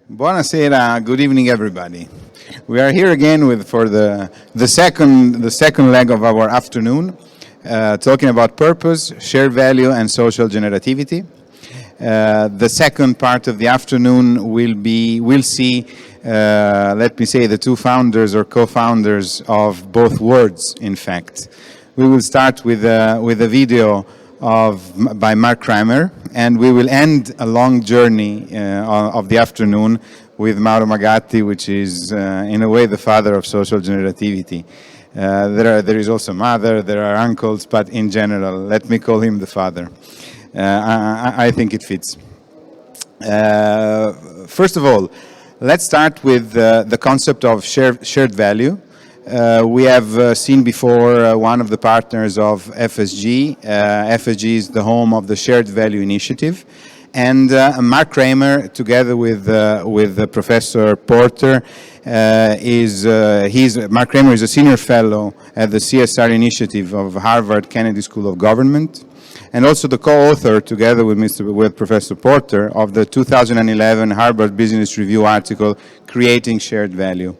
Buonasera, good evening everybody. We are here again for the second leg of our afternoon, talking about purpose, shared value and social generativity. The second part of the afternoon will see, let me say, the two founders or co-founders of both words, in fact. We will start with a video by Mark Kramer, and we will end a long journey of the afternoon with Mauro Magatti, which is in a way the father of social generativity. There is also mother, there are uncles, but in general, let me call him the father. I think it fits. First of all, let's start with the concept of shared value. We have seen before one of the partners of FSG. FSG is the home of the Shared Value Initiative. And Mark Kramer, together with Professor Porter, Mark Kramer is a senior fellow at the CSR Initiative of Harvard Kennedy School of Government, and also the co-author, together with Professor Porter, of the 2011 Harvard Business Review article, Creating Shared Value.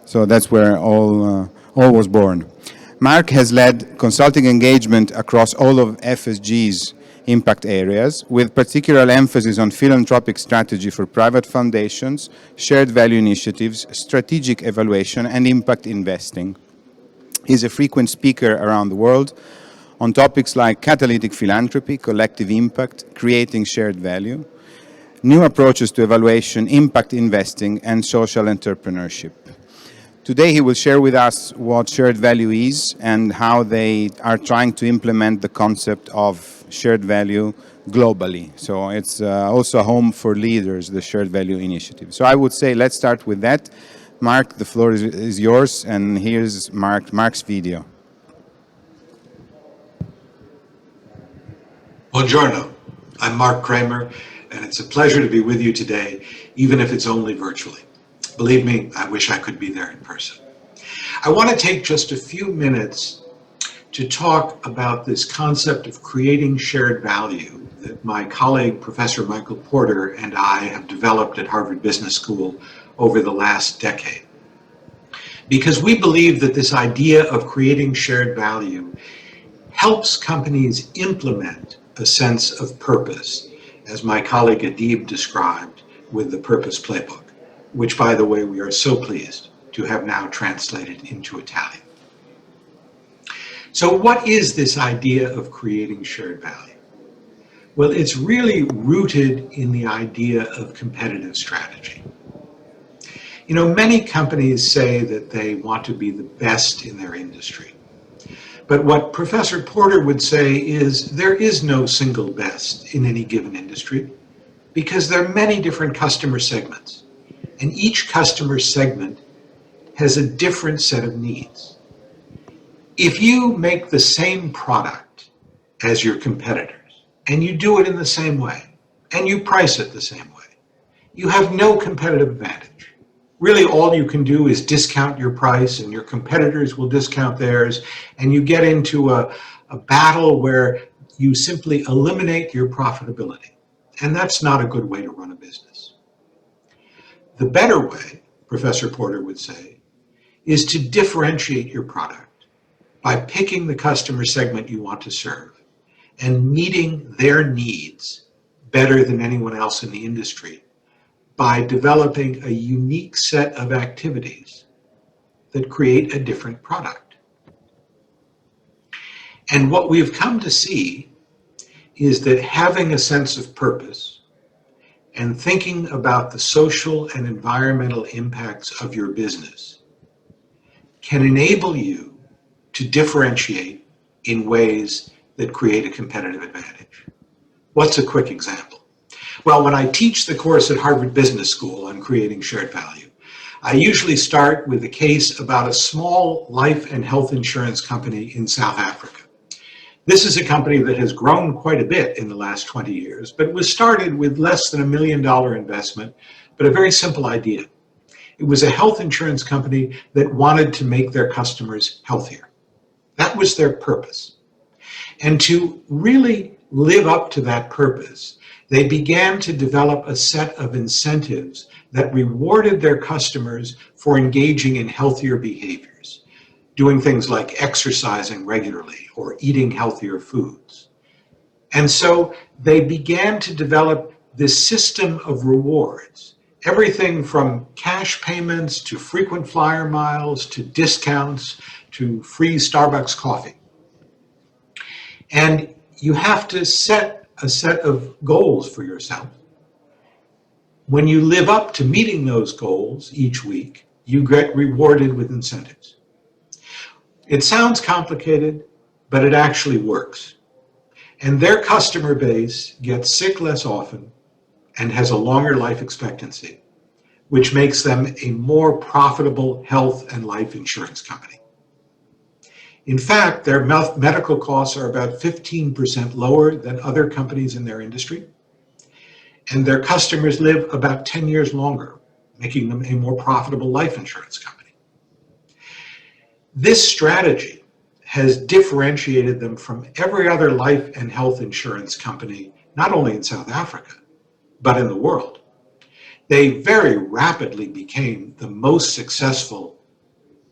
So that's where all was born. Mark has led consulting engagement across all of FSG's impact areas, with particular emphasis on philanthropic strategy for private foundations, shared value initiatives, strategic evaluation, and impact investing. He's a frequent speaker around the world on topics like catalytic philanthropy, collective impact, creating shared value, new approaches to evaluation, impact investing, and social entrepreneurship. Today he will share with us what shared value is and how they are trying to implement the concept of shared value globally. So it's also a home for leaders, the Shared Value Initiative. So I would say let's start with that. Mark, the floor is yours, and here's Mark's video. Buongiorno, I'm Mark Kramer, and it's a pleasure to be with you today, even if it's only virtually. Believe me, I wish I could be there in person. I want to take just a few minutes to talk about this concept of creating shared value that my colleague, Professor Michael Porter, and I have developed at Harvard Business School over the last decade. Because we believe that this idea of creating shared value helps companies implement a sense of purpose, as my colleague Adib described with the Purpose Playbook, which, by the way, we are so pleased to have now translated into Italian. So what is this idea of creating shared value? Well, it's really rooted in the idea of competitive strategy. You know, many companies say that they want to be the best in their industry. But what Professor Porter would say is there is no single best in any given industry because there are many different customer segments. And each customer segment has a different set of needs. If you make the same product as your competitors, and you do it in the same way, and you price it the same way, you have no competitive advantage. Really, all you can do is discount your price, and your competitors will discount theirs, and you get into a battle where you simply eliminate your profitability. And that's not a good way to run a business. The better way, Professor Porter would say, is to differentiate your product by picking the customer segment you want to serve and meeting their needs better than anyone else in the industry by developing a unique set of activities that create a different product. And what we've come to see is that having a sense of purpose and thinking about the social and environmental impacts of your business can enable you to differentiate in ways that create a competitive advantage. What's a quick example? Well, when I teach the course at Harvard Business School on creating shared value, I usually start with a case about a small life and health insurance company in South Africa. This is a company that has grown quite a bit in the last 20 years, but was started with less than $1 million investment, but a very simple idea. It was a health insurance company that wanted to make their customers healthier. That was their purpose. And to really live up to that purpose, They began to develop a set of incentives that rewarded their customers for engaging in healthier behaviors, doing things like exercising regularly or eating healthier foods. And so they began to develop this system of rewards, everything from cash payments to frequent flyer miles to discounts to free Starbucks coffee. And you have to set a set of goals for yourself. When you live up to meeting those goals each week, you get rewarded with incentives. It sounds complicated, but it actually works. And their customer base gets sick less often and has a longer life expectancy, which makes them a more profitable health and life insurance company. In fact, their medical costs are about 15% lower than other companies in their industry, and their customers live about 10 years longer, making them a more profitable life insurance company. This strategy has differentiated them from every other life and health insurance company, not only in South Africa, but in the world. They very rapidly became the most successful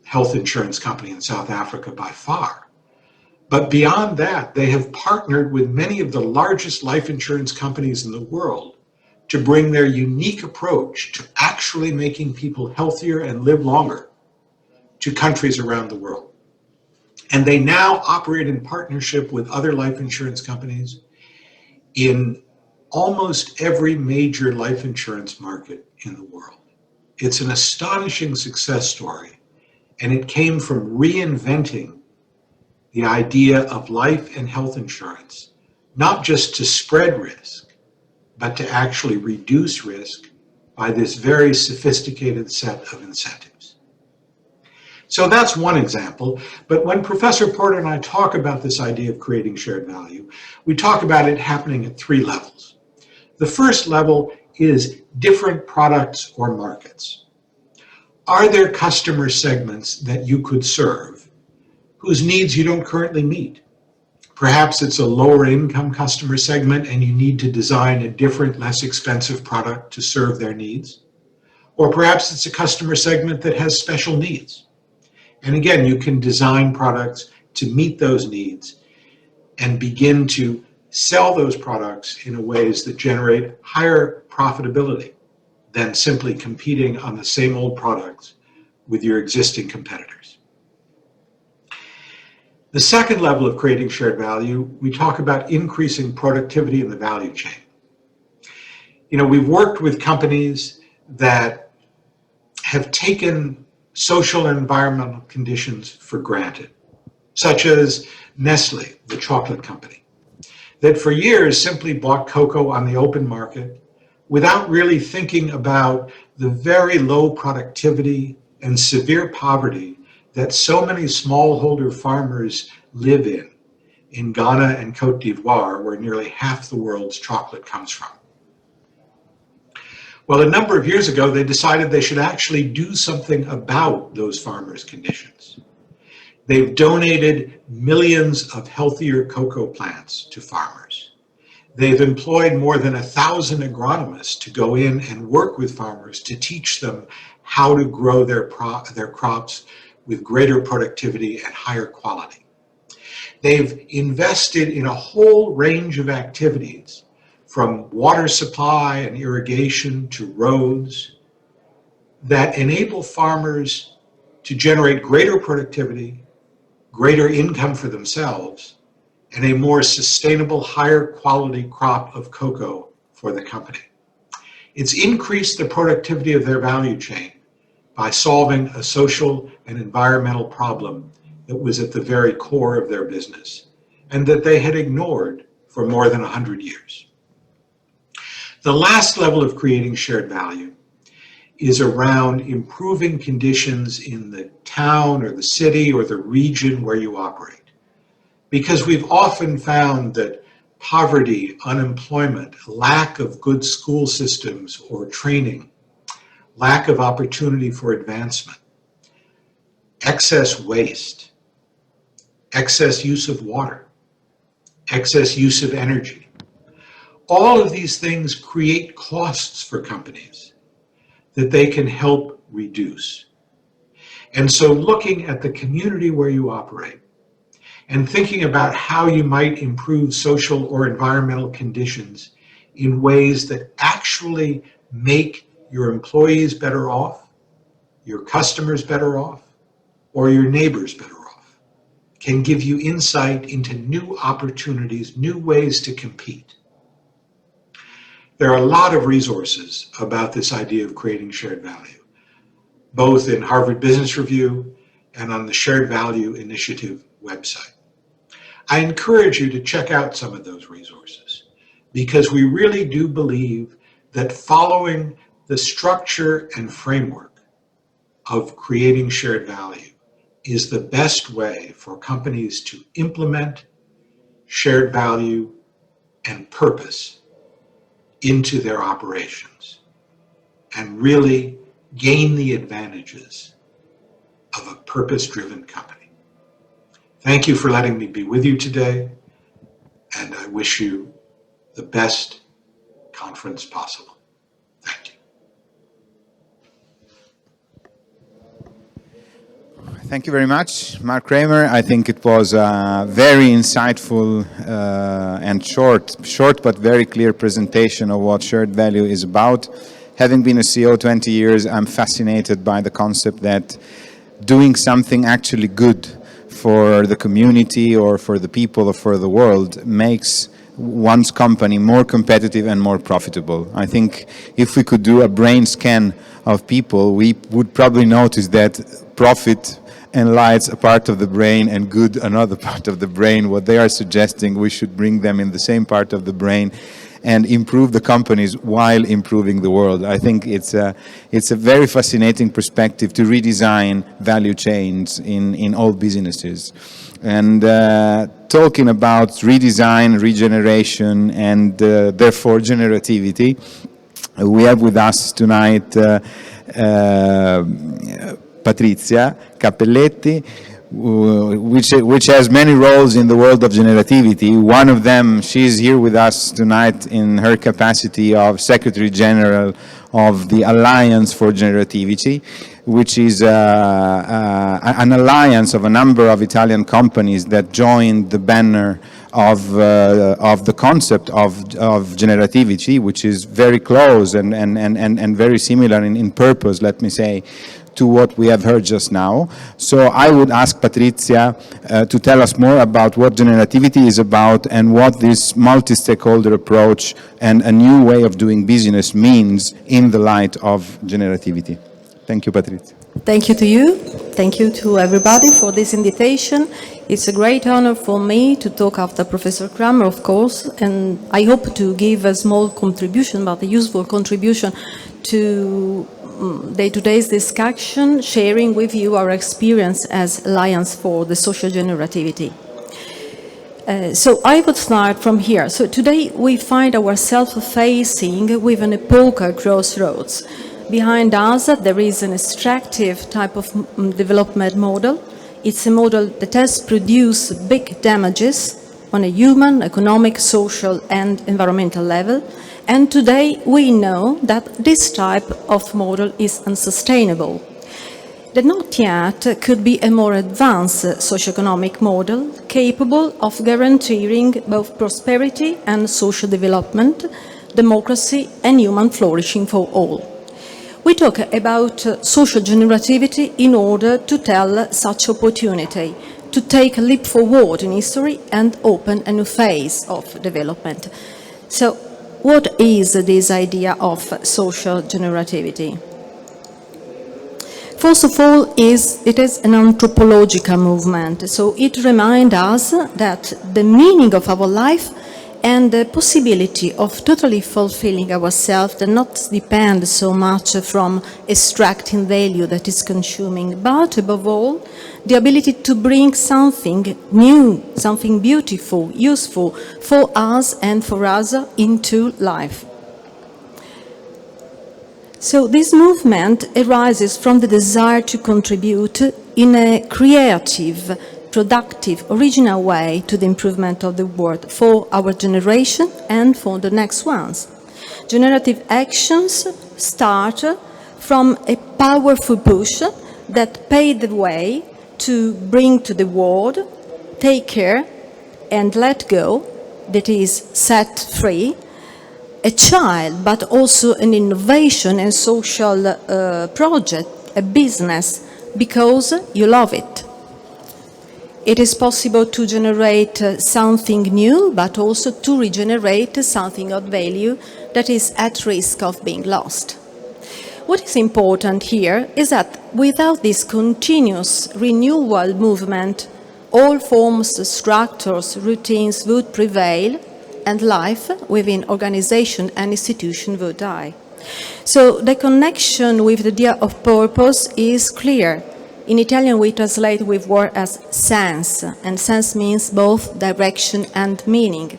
health insurance company in South Africa by far. But beyond that, they have partnered with many of the largest life insurance companies in the world to bring their unique approach to actually making people healthier and live longer to countries around the world. And they now operate in partnership with other life insurance companies in almost every major life insurance market in the world. It's an astonishing success story, and it came from reinventing the idea of life and health insurance, not just to spread risk, but to actually reduce risk by this very sophisticated set of incentives. So that's one example, but when Professor Porter and I talk about this idea of creating shared value, we talk about it happening at three levels. The first level is different products or markets. Are there customer segments that you could serve whose needs you don't currently meet? Perhaps it's a lower income customer segment and you need to design a different, less expensive product to serve their needs. Or perhaps it's a customer segment that has special needs. And again, you can design products to meet those needs and begin to sell those products in ways that generate higher profitability than simply competing on the same old products with your existing competitors. The second level of creating shared value, we talk about increasing productivity in the value chain. We've worked with companies that have taken social and environmental conditions for granted, such as Nestle, the chocolate company, that for years simply bought cocoa on the open market without really thinking about the very low productivity and severe poverty that so many smallholder farmers live in Ghana and Cote d'Ivoire, where nearly half the world's chocolate comes from. Well, a number of years ago, they decided they should actually do something about those farmers' conditions. They've donated millions of healthier cocoa plants to farmers. They've employed more than 1,000 agronomists to go in and work with farmers to teach them how to grow their crops with greater productivity and higher quality. They've invested in a whole range of activities, from water supply and irrigation to roads, that enable farmers to generate greater productivity, greater income for themselves, and a more sustainable, higher quality crop of cocoa for the company. It's increased the productivity of their value chain by solving a social and environmental problem that was at the very core of their business and that they had ignored for more than 100 years. The last level of creating shared value is around improving conditions in the town or the city or the region where you operate. Because we've often found that poverty, unemployment, lack of good school systems or training, lack of opportunity for advancement, excess waste, excess use of water, excess use of energy, all of these things create costs for companies that they can help reduce. And so looking at the community where you operate and thinking about how you might improve social or environmental conditions in ways that actually make your employees better off, your customers better off, or your neighbors better off, can give you insight into new opportunities, new ways to compete. There are a lot of resources about this idea of creating shared value, both in Harvard Business Review and on the Shared Value Initiative website. I encourage you to check out some of those resources because we really do believe that following the structure and framework of creating shared value is the best way for companies to implement shared value and purpose into their operations and really gain the advantages of a purpose-driven company. Thank you for letting me be with you today, and I wish you the best conference possible. Thank you. Thank you very much, Mark Kramer. I think it was a very insightful and short but very clear presentation of what shared value is about. Having been a CEO 20 years, I'm fascinated by the concept that doing something actually good for the community or for the people or for the world makes one's company more competitive and more profitable. I think if we could do a brain scan of people, we would probably notice that profit enlightens a part of the brain and good another part of the brain. What they are suggesting, we should bring them in the same part of the brain and improve the companies while improving the world. I think it's a very fascinating perspective to redesign value chains in all businesses. And talking about redesign, regeneration, and therefore generativity, we have with us tonight Patrizia Cappelletti, which has many roles in the world of generativity. One of them, she's here with us tonight in her capacity of Secretary General of the Alliance for Generativity, which is an alliance of a number of Italian companies that joined the banner of the concept of generativity, which is very close and very similar in purpose, let me say, to what we have heard just now. So I would ask Patrizia to tell us more about what generativity is about and what this multi-stakeholder approach and a new way of doing business means in the light of generativity. Thank you, Patrizia. Thank you to you. Thank you to everybody for this invitation. It's a great honor for me to talk after Professor Kramer, of course, and I hope to give a small contribution, but a useful contribution to day-to-day's discussion, sharing with you our experience as Alliance for the Social Generativity. So I would start from here. So today we find ourselves facing with an epochal crossroads. Behind us there is an extractive type of development model. It's a model that has produced big damages on a human, economic, social and environmental level. And today we know that this type of model is unsustainable. That not yet could be a more advanced socioeconomic model capable of guaranteeing both prosperity and social development, democracy and human flourishing for all. We talk about social generativity in order to tell such opportunity, to take a leap forward in history and open a new phase of development. So, what is this idea of social generativity? First of all, it is an anthropological movement. So it reminds us that the meaning of our life and the possibility of totally fulfilling ourselves does not depend so much from extracting value that is consuming, but above all, the ability to bring something new, something beautiful, useful for us and for others into life. So this movement arises from the desire to contribute in a creative, productive, original way to the improvement of the world for our generation and for the next ones. Generative actions start from a powerful push that paved the way to bring to the world, take care and let go, that is set free, a child, but also an innovation and social project, a business, because you love it. It is possible to generate something new, but also to regenerate something of value that is at risk of being lost. What is important here is that without this continuous renewal movement, all forms, structures, routines would prevail, and life within organization and institution would die. So the connection with the idea of purpose is clear. In Italian, we translate with word as sense, and sense means both direction and meaning.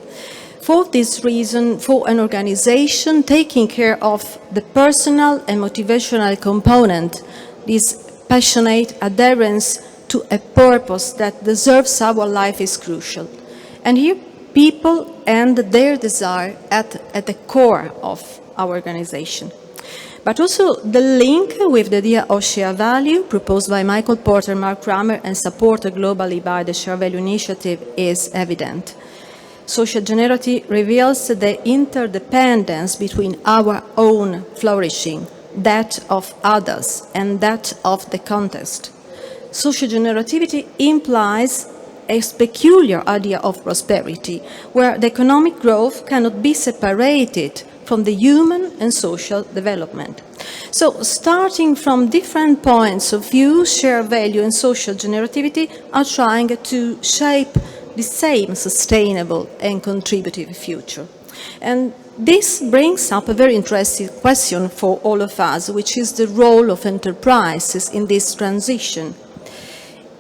For this reason, for an organization, taking care of the personal and motivational component, this passionate adherence to a purpose that deserves our life is crucial. And here, people and their desire at the core of our organization. But also the link with the idea of shared value proposed by Michael Porter, Mark Kramer, and supported globally by the Shared Value Initiative is evident. Social generosity reveals the interdependence between our own flourishing, that of others, and that of the context. Social generativity implies a peculiar idea of prosperity, where the economic growth cannot be separated from the human and social development. So, starting from different points of view, shared value and social generativity are trying to shape the same sustainable and contributive future. And this brings up a very interesting question for all of us, which is the role of enterprises in this transition.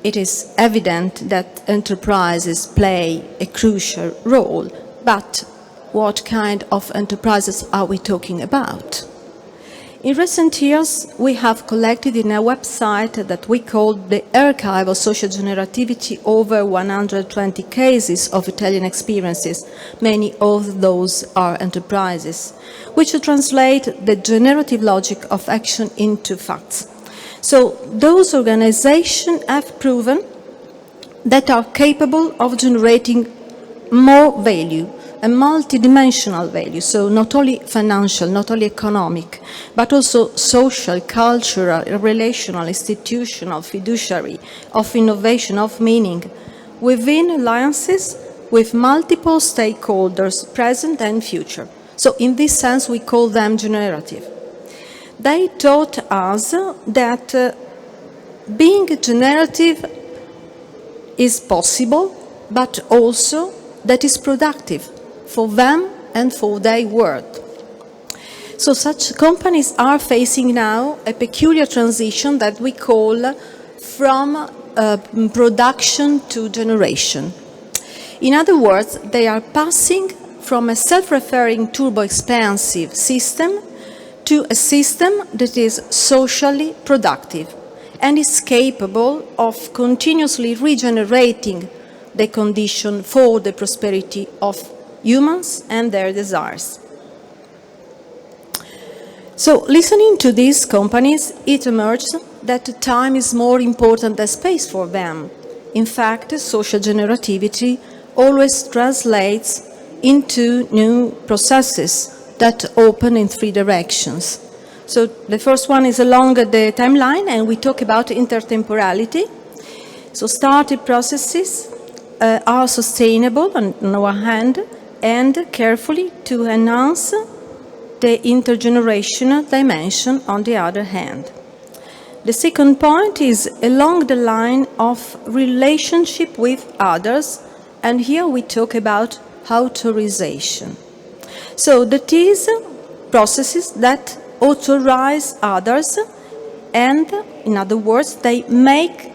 It is evident that enterprises play a crucial role, but what kind of enterprises are we talking about? In recent years, we have collected in a website that we called the Archive of Social Generativity over 120 cases of Italian experiences. Many of those are enterprises, which translate the generative logic of action into facts. So those organizations have proven that are capable of generating more value, a multidimensional value, so not only financial, not only economic, but also social, cultural, relational, institutional, fiduciary, of innovation, of meaning, within alliances with multiple stakeholders, present and future. So in this sense, we call them generative. They taught us that being generative is possible, but also that is productive for them and for their world. So such companies are facing now a peculiar transition that we call from production to generation. In other words, they are passing from a self-referring turbo-expansive system to a system that is socially productive and is capable of continuously regenerating the condition for the prosperity of humans and their desires. So, listening to these companies, it emerged that time is more important than space for them. In fact, social generativity always translates into new processes that open in three directions. So, the first one is along the timeline, and we talk about intertemporality. So, started processes are sustainable on one hand, and carefully to enhance the intergenerational dimension on the other hand. The second point is along the line of relationship with others, and here we talk about authorization. So that is processes that authorize others, and in other words, they make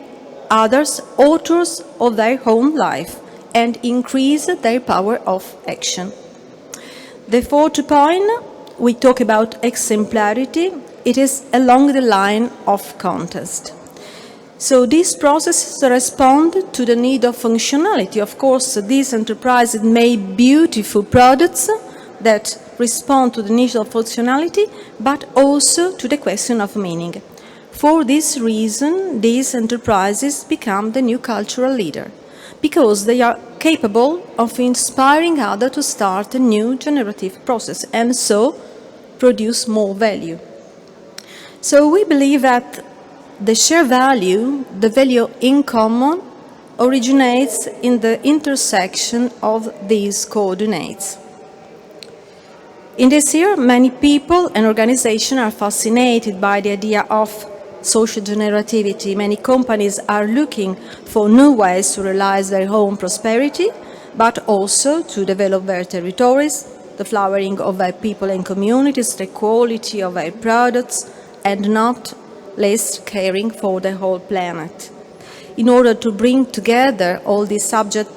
others authors of their own life and increase their power of action. The fourth point, we talk about exemplarity. It is along the line of context. So these processes respond to the need of functionality. Of course, these enterprises make beautiful products that respond to the need of functionality, but also to the question of meaning. For this reason, these enterprises become the new cultural leader, because they are capable of inspiring others to start a new generative process and so produce more value. So we believe that the shared value, the value in common, originates in the intersection of these coordinates. In this year, many people and organizations are fascinated by the idea of social generativity. Many companies are looking for new ways to realize their own prosperity, but also to develop their territories, the flowering of their people and communities, the quality of their products, and not least caring for the whole planet. In order to bring together all these subjects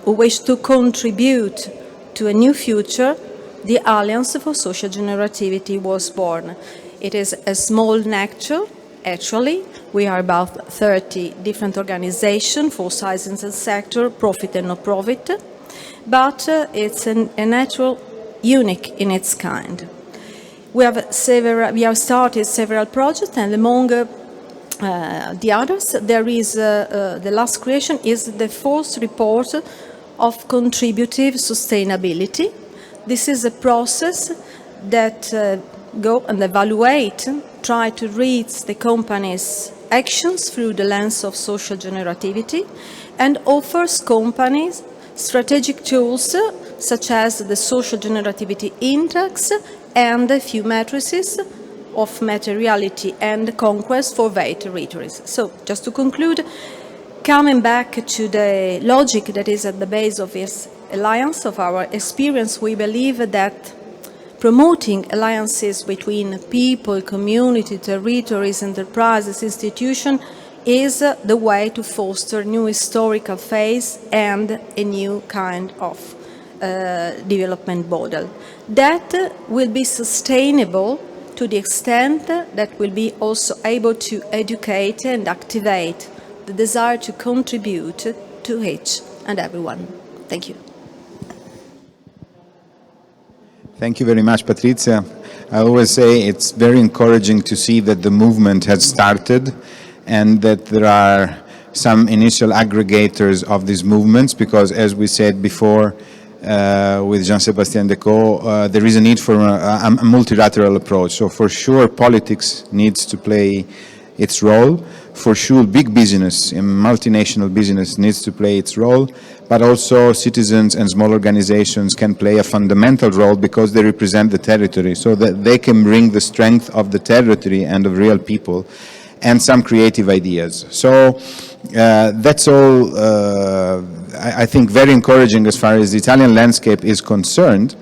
who wish to contribute to a new future, the Alliance for Social Generativity was born. It is a small network. Actually, we are about 30 different organizations for science and sector, profit and non-profit, but it's a network unique in its kind. We have started several projects, and among the others, there is the last creation is the fourth report of contributive sustainability. This is a process that go and evaluate, try to read the company's actions through the lens of social generativity, and offers companies strategic tools such as the social generativity index and a few matrices of materiality and conquest for their territories. So, just to conclude, coming back to the logic that is at the base of this alliance, of our experience, we believe that promoting alliances between people, community, territories, enterprises, institutions is the way to foster new historical phase and a new kind of development model that will be sustainable to the extent that will be also able to educate and activate the desire to contribute to each and everyone. Thank you. Thank you very much, Patrizia. I always say it's very encouraging to see that the movement has started and that there are some initial aggregators of these movements, because as we said before with Jean-Sébastien Decaux, there is a need for a multilateral approach. So for sure politics needs to play its role. For sure big business, multinational business needs to play its role, but also citizens and small organizations can play a fundamental role because they represent the territory, so that they can bring the strength of the territory and of real people and some creative ideas. So that's all, I think, very encouraging as far as the Italian landscape is concerned.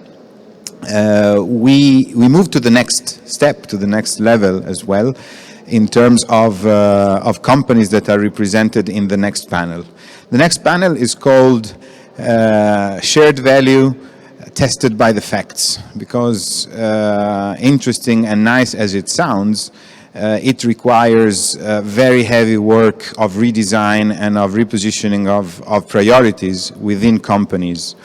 We move to the next step, to the next level as well, in terms of companies that are represented in the next panel. The next panel is called Shared Value Tested by the Facts, because interesting and nice as it sounds, it requires very heavy work of redesign and of repositioning of priorities within companies.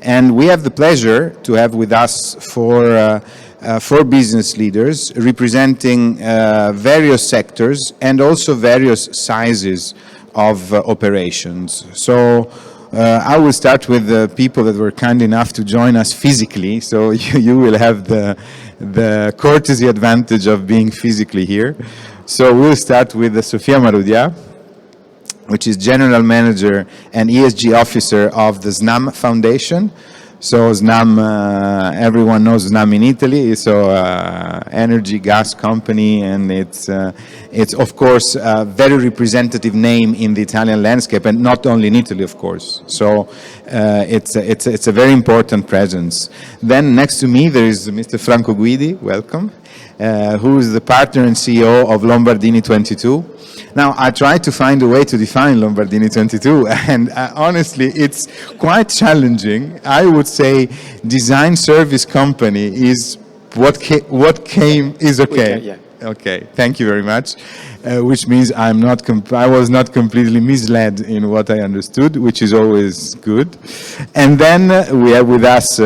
And we have the pleasure to have with us four business leaders representing various sectors and also various sizes of operations. So I will start with the people that were kind enough to join us physically, so you will have the courtesy advantage of being physically here. So we'll start with Sofia Marudia, which is General Manager and ESG Officer of the SNAM Foundation. So SNAM, everyone knows SNAM in Italy, so energy, gas company, and it's of course a very representative name in the Italian landscape, and not only in Italy, of course. So it's a very important presence. Then next to me there is Mr. Franco Guidi, welcome, who is the partner and CEO of Lombardini 22. Now, I tried to find a way to define Lombardini 22, and honestly, it's quite challenging. I would say design service company is what came is okay. Okay, thank you very much. Which means I was not completely misled in what I understood, which is always good. And then we have with us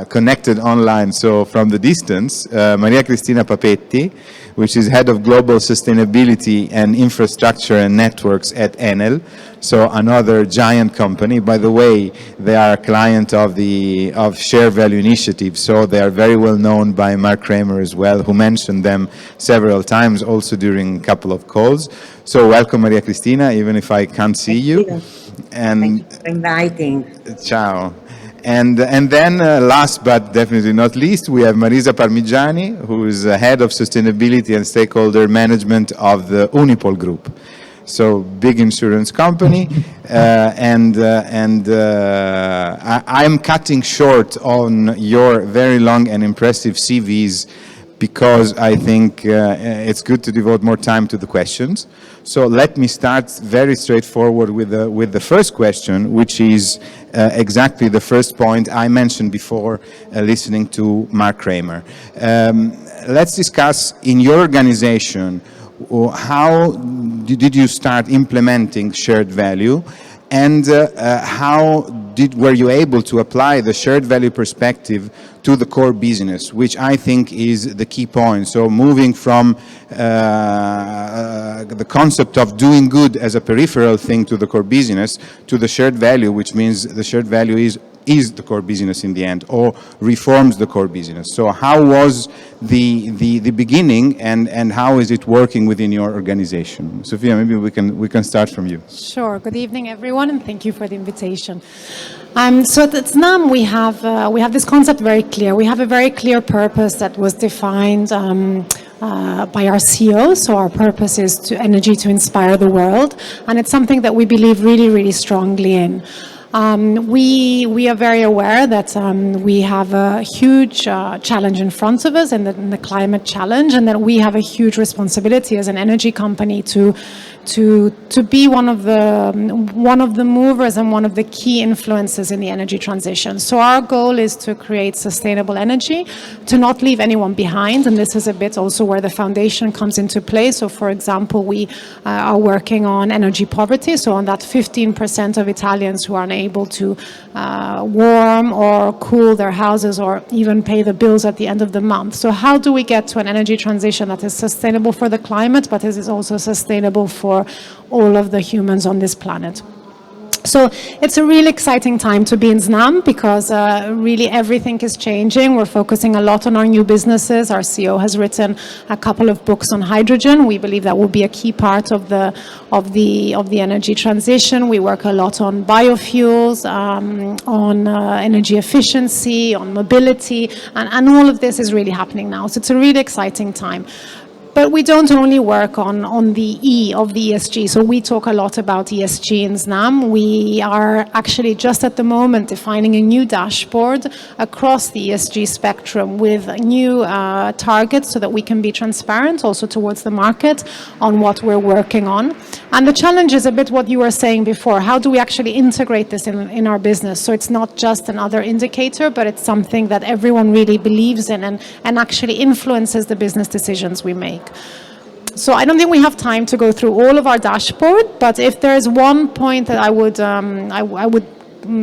connected online, so from the distance, Maria Cristina Papetti, which is head of global sustainability and infrastructure and networks at Enel. So another giant company. By the way, they are a client of Share Value Initiative, so they are very well known by Mark Kramer as well, who mentioned them several times also during a couple of calls. So welcome, Maria Cristina, even if I can't see you. And thank you for inviting. Ciao. And then, last but definitely not least, we have Marisa Parmigiani, who is head of sustainability and stakeholder management of the Unipol Group. So big insurance company, I'm cutting short on your very long and impressive CVs because I think it's good to devote more time to the questions. So let me start very straightforward with the first question, which is exactly the first point I mentioned before listening to Mark Kramer. Let's discuss in your organization, how did you start implementing shared value, and were you able to apply the shared value perspective to the core business, which I think is the key point. So moving from the concept of doing good as a peripheral thing to the core business to the shared value, which means the shared value is the core business in the end, or reforms the core business. So how was the beginning, and how is it working within your organization? Sophia, maybe we can start from you. Sure. Good evening, everyone, and thank you for the invitation. So at SNAM, we have this concept very clear. We have a very clear purpose that was defined by our CEO. So our purpose is energy to inspire the world, and it's something that we believe really, really strongly in. We are very aware that we have a huge challenge in front of us, in the climate challenge, and that we have a huge responsibility as an energy company to be one of the movers and one of the key influences in the energy transition. So our goal is to create sustainable energy, to not leave anyone behind, and this is a bit also where the foundation comes into play. So for example, we are working on energy poverty, so on that 15% of Italians who are unable to warm or cool their houses or even pay the bills at the end of the month. So how do we get to an energy transition that is sustainable for the climate, but is also sustainable for all of the humans on this planet? So it's a really exciting time to be in SNAM because really everything is changing. We're focusing a lot on our new businesses. Our CEO has written a couple of books on hydrogen. We believe that will be a key part of the energy transition. We work a lot on biofuels, on energy efficiency, on mobility, and all of this is really happening now. So it's a really exciting time. But we don't only work on the E of the ESG. So we talk a lot about ESG in SNAM. We are actually just at the moment defining a new dashboard across the ESG spectrum with new targets so that we can be transparent also towards the market on what we're working on. And the challenge is a bit what you were saying before. How do we actually integrate this in our business? So it's not just another indicator, but it's something that everyone really believes in and actually influences the business decisions we make. So I don't think we have time to go through all of our dashboard, but if there is one point that I would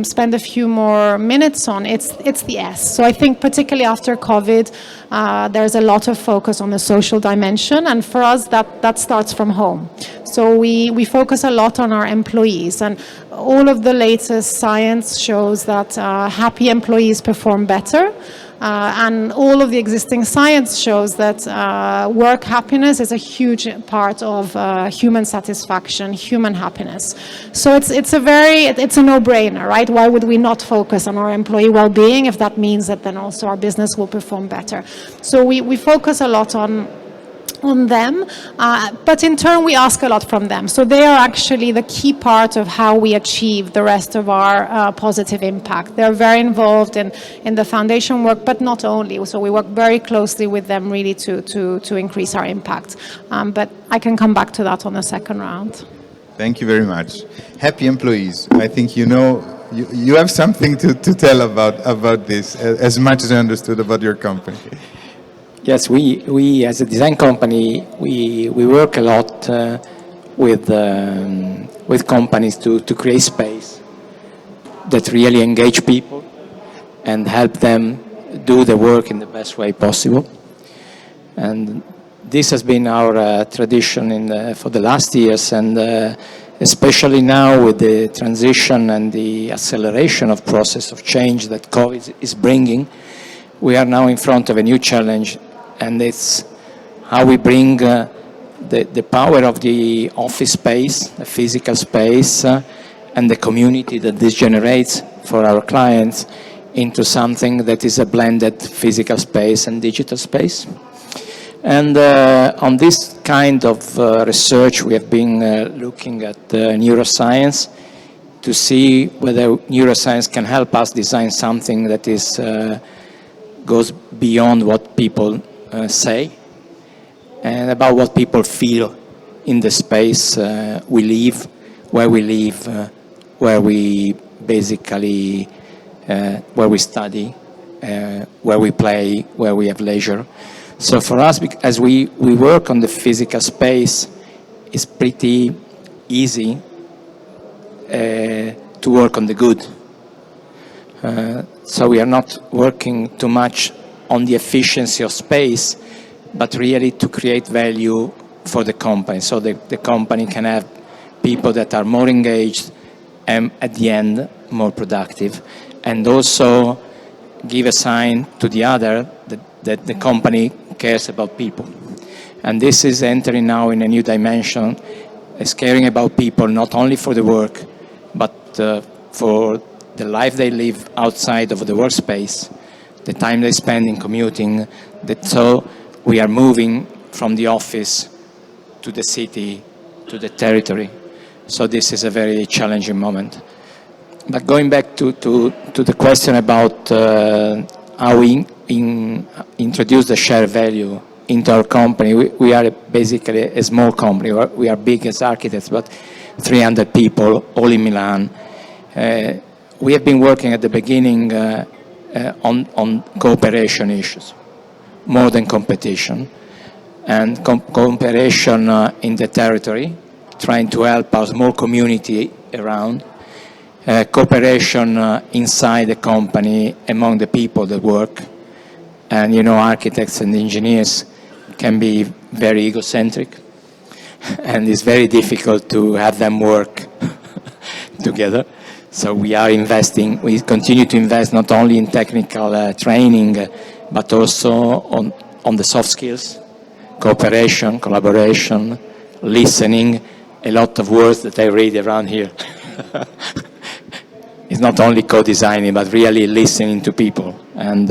spend a few more minutes on, it's the S. So I think particularly after COVID, there's a lot of focus on the social dimension, and for us that starts from home. So we focus a lot on our employees, and all of the latest science shows that happy employees perform better. And all of the existing science shows that work happiness is a huge part of human satisfaction, human happiness. So it's a no-brainer, right? Why would we not focus on our employee well-being if that means that then also our business will perform better? So we focus a lot on them, but in turn we ask a lot from them. So they are actually the key part of how we achieve the rest of our positive impact. They're very involved in the foundation work, but not only. So we work very closely with them really to increase our impact. But I can come back to that on the second round. Thank you very much. Happy employees. I think you have something to tell about this, as much as I understood about your company. Yes, we as a design company, we work a lot with companies to create space that really engage people and help them do the work in the best way possible. And this has been our tradition for the last years, and especially now with the transition and the acceleration of process of change that COVID is bringing, we are now in front of a new challenge, and it's how we bring the power of the office space, the physical space, and the community that this generates for our clients into something that is a blended physical space and digital space. And on this kind of research, we have been looking at neuroscience to see whether neuroscience can help us design something that is goes beyond what people say and about what people feel in the space we live, where we live, where we basically, where we study, where we play, where we have leisure. So for us, as we work on the physical space, it's pretty easy to work on the good. So we are not working too much on the efficiency of space, but really to create value for the company. So the company can have people that are more engaged and at the end more productive, and also give a sign to the other that the company cares about people. And this is entering now in a new dimension, is caring about people not only for the work, but for the life they live outside of the workspace, the time they spend in commuting. So we are moving from the office to the city, to the territory. So this is a very challenging moment. But going back to the question about how we introduce the shared value into our company, we are basically a small company. We are big as architects, but 300 people, all in Milan. We have been working at the beginning on cooperation issues, more than competition, and cooperation in the territory, trying to help our small community around, cooperation inside the company among the people that work. And you know, architects and engineers can be very egocentric, and it's very difficult to have them work together. So we are investing, we continue to invest not only in technical training, but also on the soft skills, cooperation, collaboration, listening, a lot of words that I read around here. It's not only co-designing, but really listening to people and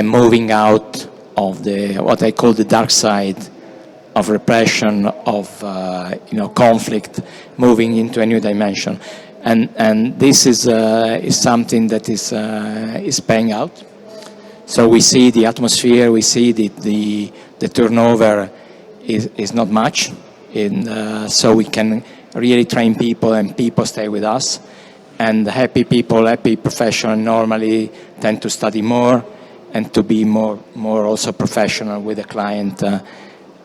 moving out of what I call the dark side of repression, of conflict, moving into a new dimension. And this is something that is paying out. So we see the atmosphere, we see the turnover is not much, so we can really train people and people stay with us. And happy people, happy professionals normally tend to study more and to be more also professional with the client.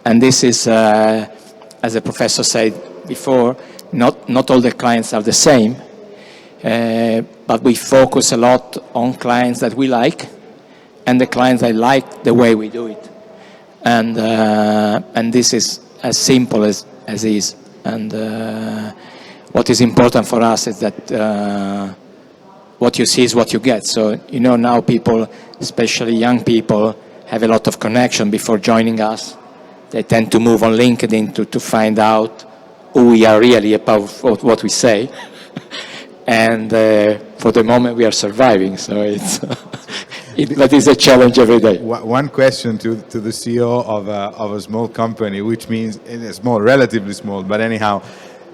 And this is, as the professor said before, not all the clients are the same, but we focus a lot on clients that we like and the clients that like the way we do it. And this is as simple as is. And what is important for us is that what you see is what you get. So, now people, especially young people, have a lot of connection before joining us. They tend to move on LinkedIn to find out who we are really about what we say. And for the moment we are surviving, so but it's a challenge every day. One question to the CEO of a small company, which means relatively small, but anyhow,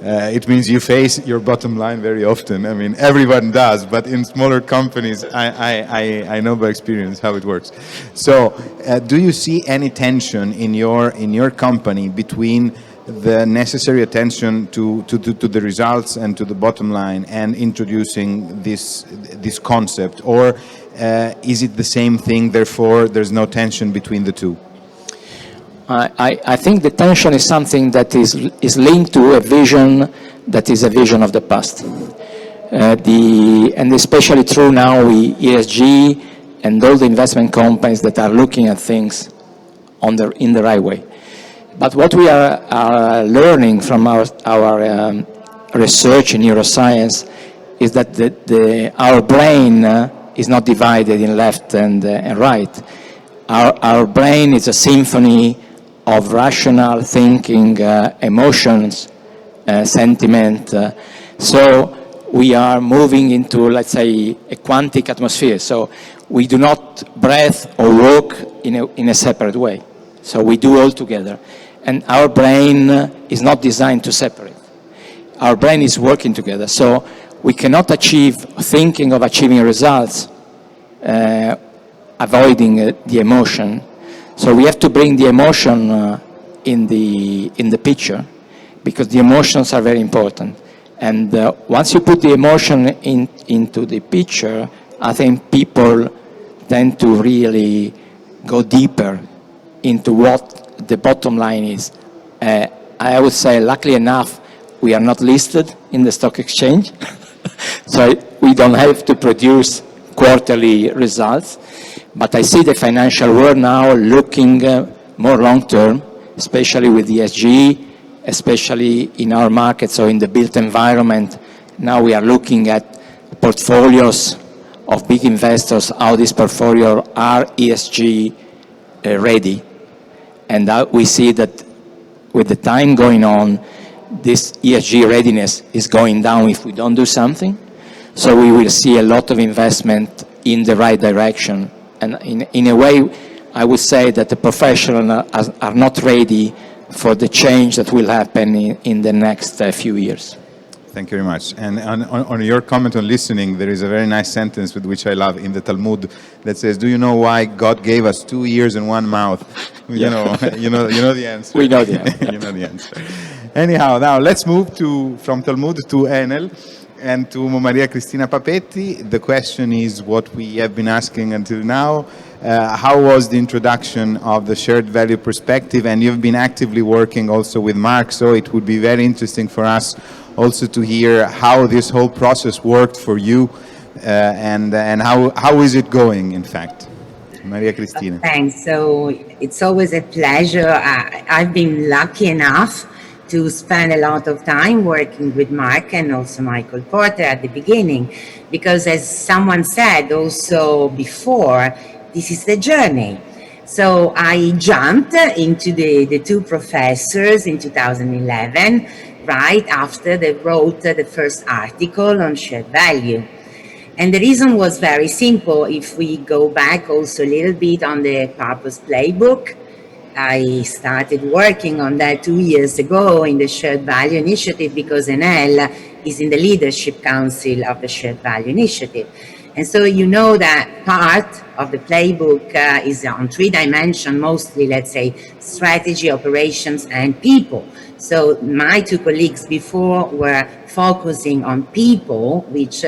it means you face your bottom line very often. I mean, everyone does, but in smaller companies, I know by experience how it works. So, do you see any tension in your company between the necessary attention to the results and to the bottom line and introducing this concept, or is it the same thing, therefore there's no tension between the two? I think the tension is something that is linked to a vision that is a vision of the past. And especially true now with ESG and all the investment companies that are looking at things in the right way. But what we are learning from our research in neuroscience is that our brain is not divided in left and right. Our brain is a symphony of rational thinking, emotions, sentiment. So we are moving into, let's say, a quantic atmosphere. So we do not breathe or walk in a separate way. So we do all together. And our brain is not designed to separate. Our brain is working together. So we cannot thinking of achieving results, avoiding the emotion. So we have to bring the emotion in the picture, because the emotions are very important. And once you put the emotion into the picture, I think people tend to really go deeper into what the bottom line is. I would say, luckily enough, we are not listed in the stock exchange, so we don't have to produce quarterly results. But I see the financial world now looking more long-term, especially with ESG, especially in our market, so in the built environment. Now we are looking at portfolios of big investors, how these portfolios are ESG ready. And we see that with the time going on, this ESG readiness is going down if we don't do something. So we will see a lot of investment in the right direction. And in a way, I would say that the professionals are not ready for the change that will happen in the next few years. Thank you very much. And on your comment on listening, there is a very nice sentence with which I love in the Talmud that says, "Do you know why God gave us 2 ears and 1 mouth?" You know the answer. We know the answer. You know the answer. Anyhow, now let's move from Talmud to Enel and to Maria Cristina Papetti. The question is what we have been asking until now. How was the introduction of the shared value perspective? And you've been actively working also with Mark, so it would be very interesting for us also to hear how this whole process worked for you, and how is it going, in fact? Maria Cristina. Thanks. So it's always a pleasure. I've been lucky enough to spend a lot of time working with Mark and also Michael Porter at the beginning, because as someone said also before, this is the journey. So I jumped into the two professors in 2011, right after they wrote the first article on shared value. And the reason was very simple. If we go back also a little bit on the Purpose Playbook, I started working on that 2 years ago in the Shared Value Initiative, because Enel is in the Leadership Council of the Shared Value Initiative. And so you know that part of the playbook is on 3 dimensions, mostly, let's say, strategy, operations, and people. So my 2 colleagues before were focusing on people, which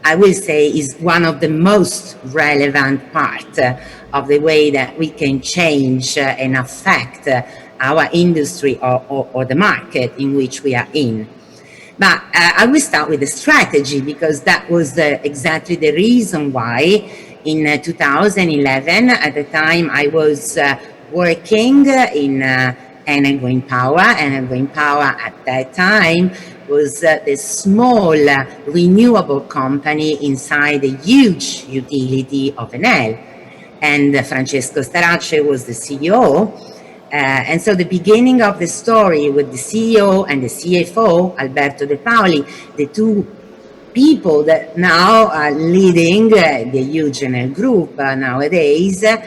I will say is one of the most relevant part of the way that we can change and affect our industry or the market in which we are in. But I will start with the strategy, because that was exactly the reason why in 2011, at the time I was working in Enel Green Power. Enel Green Power at that time was the small renewable company inside the huge utility of Enel. And Francesco Starace was the CEO. And so the beginning of the story with the CEO and the CFO, Alberto De Paoli, the 2 people that now are leading the huge Enel group nowadays, they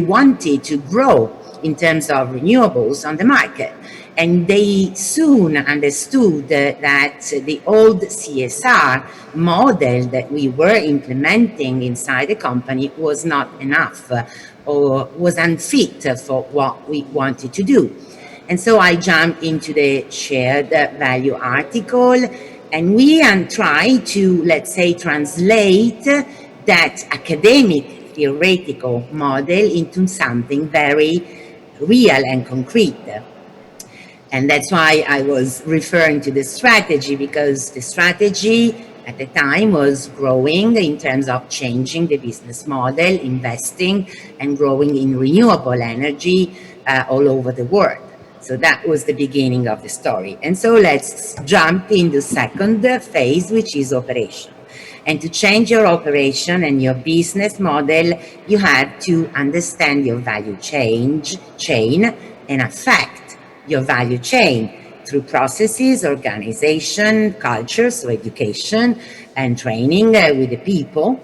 wanted to grow in terms of renewables on the market. And they soon understood that the old CSR model that we were implementing inside the company was not enough or was unfit for what we wanted to do. And so I jumped into the shared value article, and we try to, let's say, translate that academic theoretical model into something very real and concrete. And that's why I was referring to the strategy, because the strategy at the time was growing in terms of changing the business model, investing and growing in renewable energy all over the world. So that was the beginning of the story. And so let's jump in the second phase, which is operation. And to change your operation and your business model, you have to understand your value chain and affect your value chain through processes, organization, culture, so education and training with the people.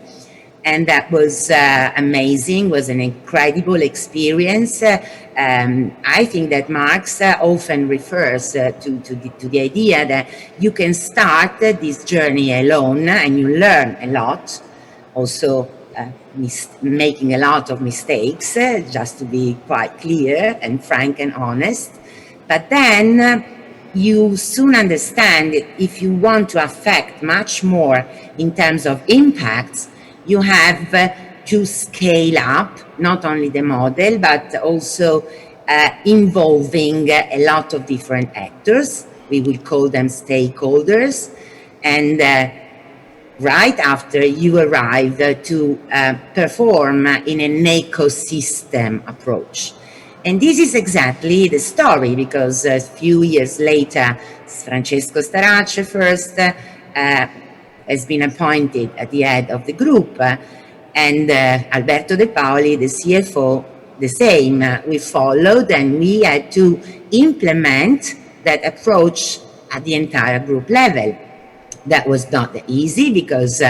And that was amazing, was an incredible experience. I think that Marx often refers to the idea that you can start this journey alone and you learn a lot, also making a lot of mistakes, just to be quite clear and frank and honest. But then you soon understand if you want to affect much more in terms of impacts, you have to scale up not only the model, but also involving a lot of different actors. We will call them stakeholders. And right after you arrive to perform in an ecosystem approach. And this is exactly the story, because a few years later, Francesco Starace first has been appointed at the head of the group, and Alberto De Paoli, the CFO, the same. We followed, and we had to implement that approach at the entire group level. That was not easy, because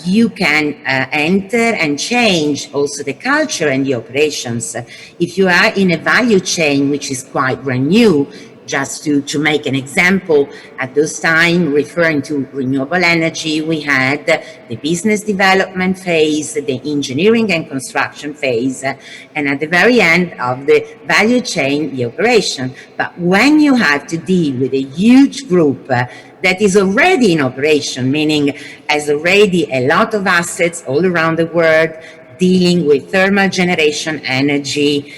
you can enter and change also the culture and the operations. If you are in a value chain which is quite brand new, just to make an example, at those time, referring to renewable energy, we had the business development phase, the engineering and construction phase, and at the very end of the value chain, the operation. But when you have to deal with a huge group that is already in operation, meaning has already a lot of assets all around the world, dealing with thermal generation energy,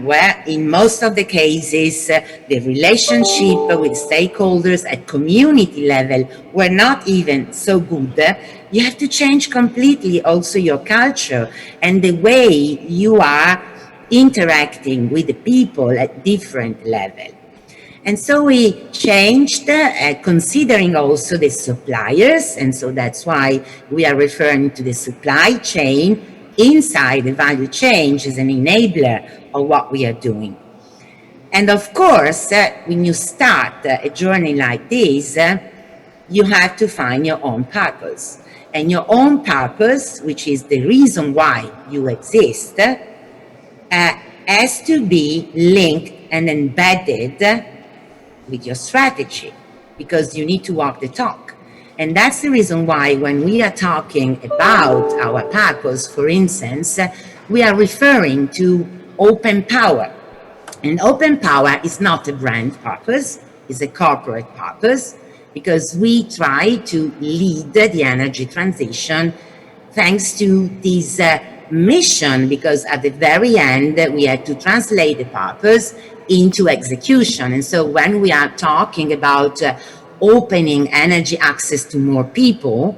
where in most of the cases, the relationship with stakeholders at community level were not even so good, you have to change completely also your culture and the way you are interacting with the people at different levels. And so we changed, considering also the suppliers, and so that's why we are referring to the supply chain inside the value chain as an enabler of what we are doing. And of course, when you start a journey like this, you have to find your own purpose. And your own purpose, which is the reason why you exist, has to be linked and embedded with your strategy, because you need to walk the talk. And that's the reason why when we are talking about our purpose, for instance, we are referring to open power. And open power is not a brand purpose, it's a corporate purpose, because we try to lead the energy transition thanks to this mission, because at the very end, we had to translate the purpose into execution. And so when we are talking about opening energy access to more people,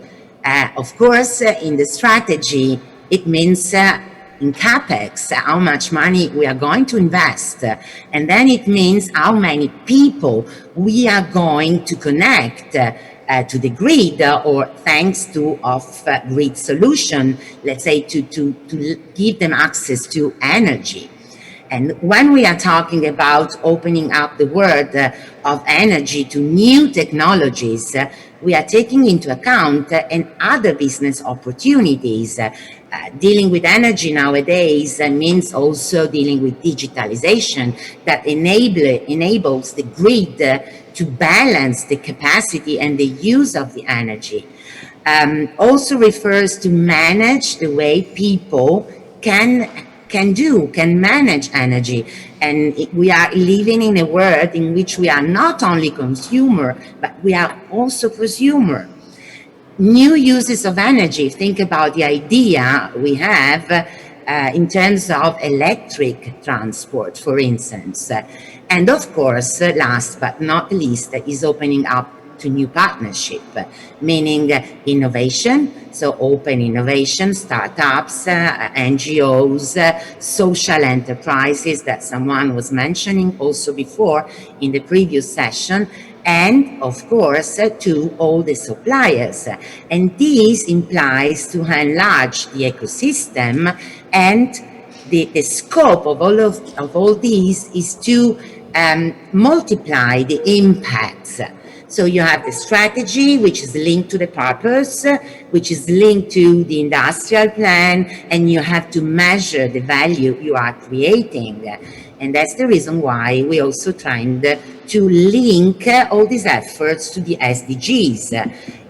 of course, in the strategy, it means in CapEx, how much money we are going to invest. And then it means how many people we are going to connect to the grid, or thanks to off-grid solution, let's say, to give them access to energy. And when we are talking about opening up the world of energy to new technologies, we are taking into account and other business opportunities. Dealing with energy nowadays means also dealing with digitalization that enables the grid to balance the capacity and the use of the energy. Also refers to manage the way people can manage energy. And we are living in a world in which we are not only consumer, but we are also prosumer. New uses of energy, think about the idea we have in terms of electric transport, for instance. And of course, last but not least, is opening up to new partnership, meaning innovation, so open innovation, startups, NGOs, social enterprises that someone was mentioning also before in the previous session, and of course to all the suppliers. And this implies to enlarge the ecosystem, and the scope of all these is to multiply the impacts. So you have the strategy, which is linked to the purpose, which is linked to the industrial plan, and you have to measure the value you are creating. And that's the reason why we also trying to link all these efforts to the SDGs.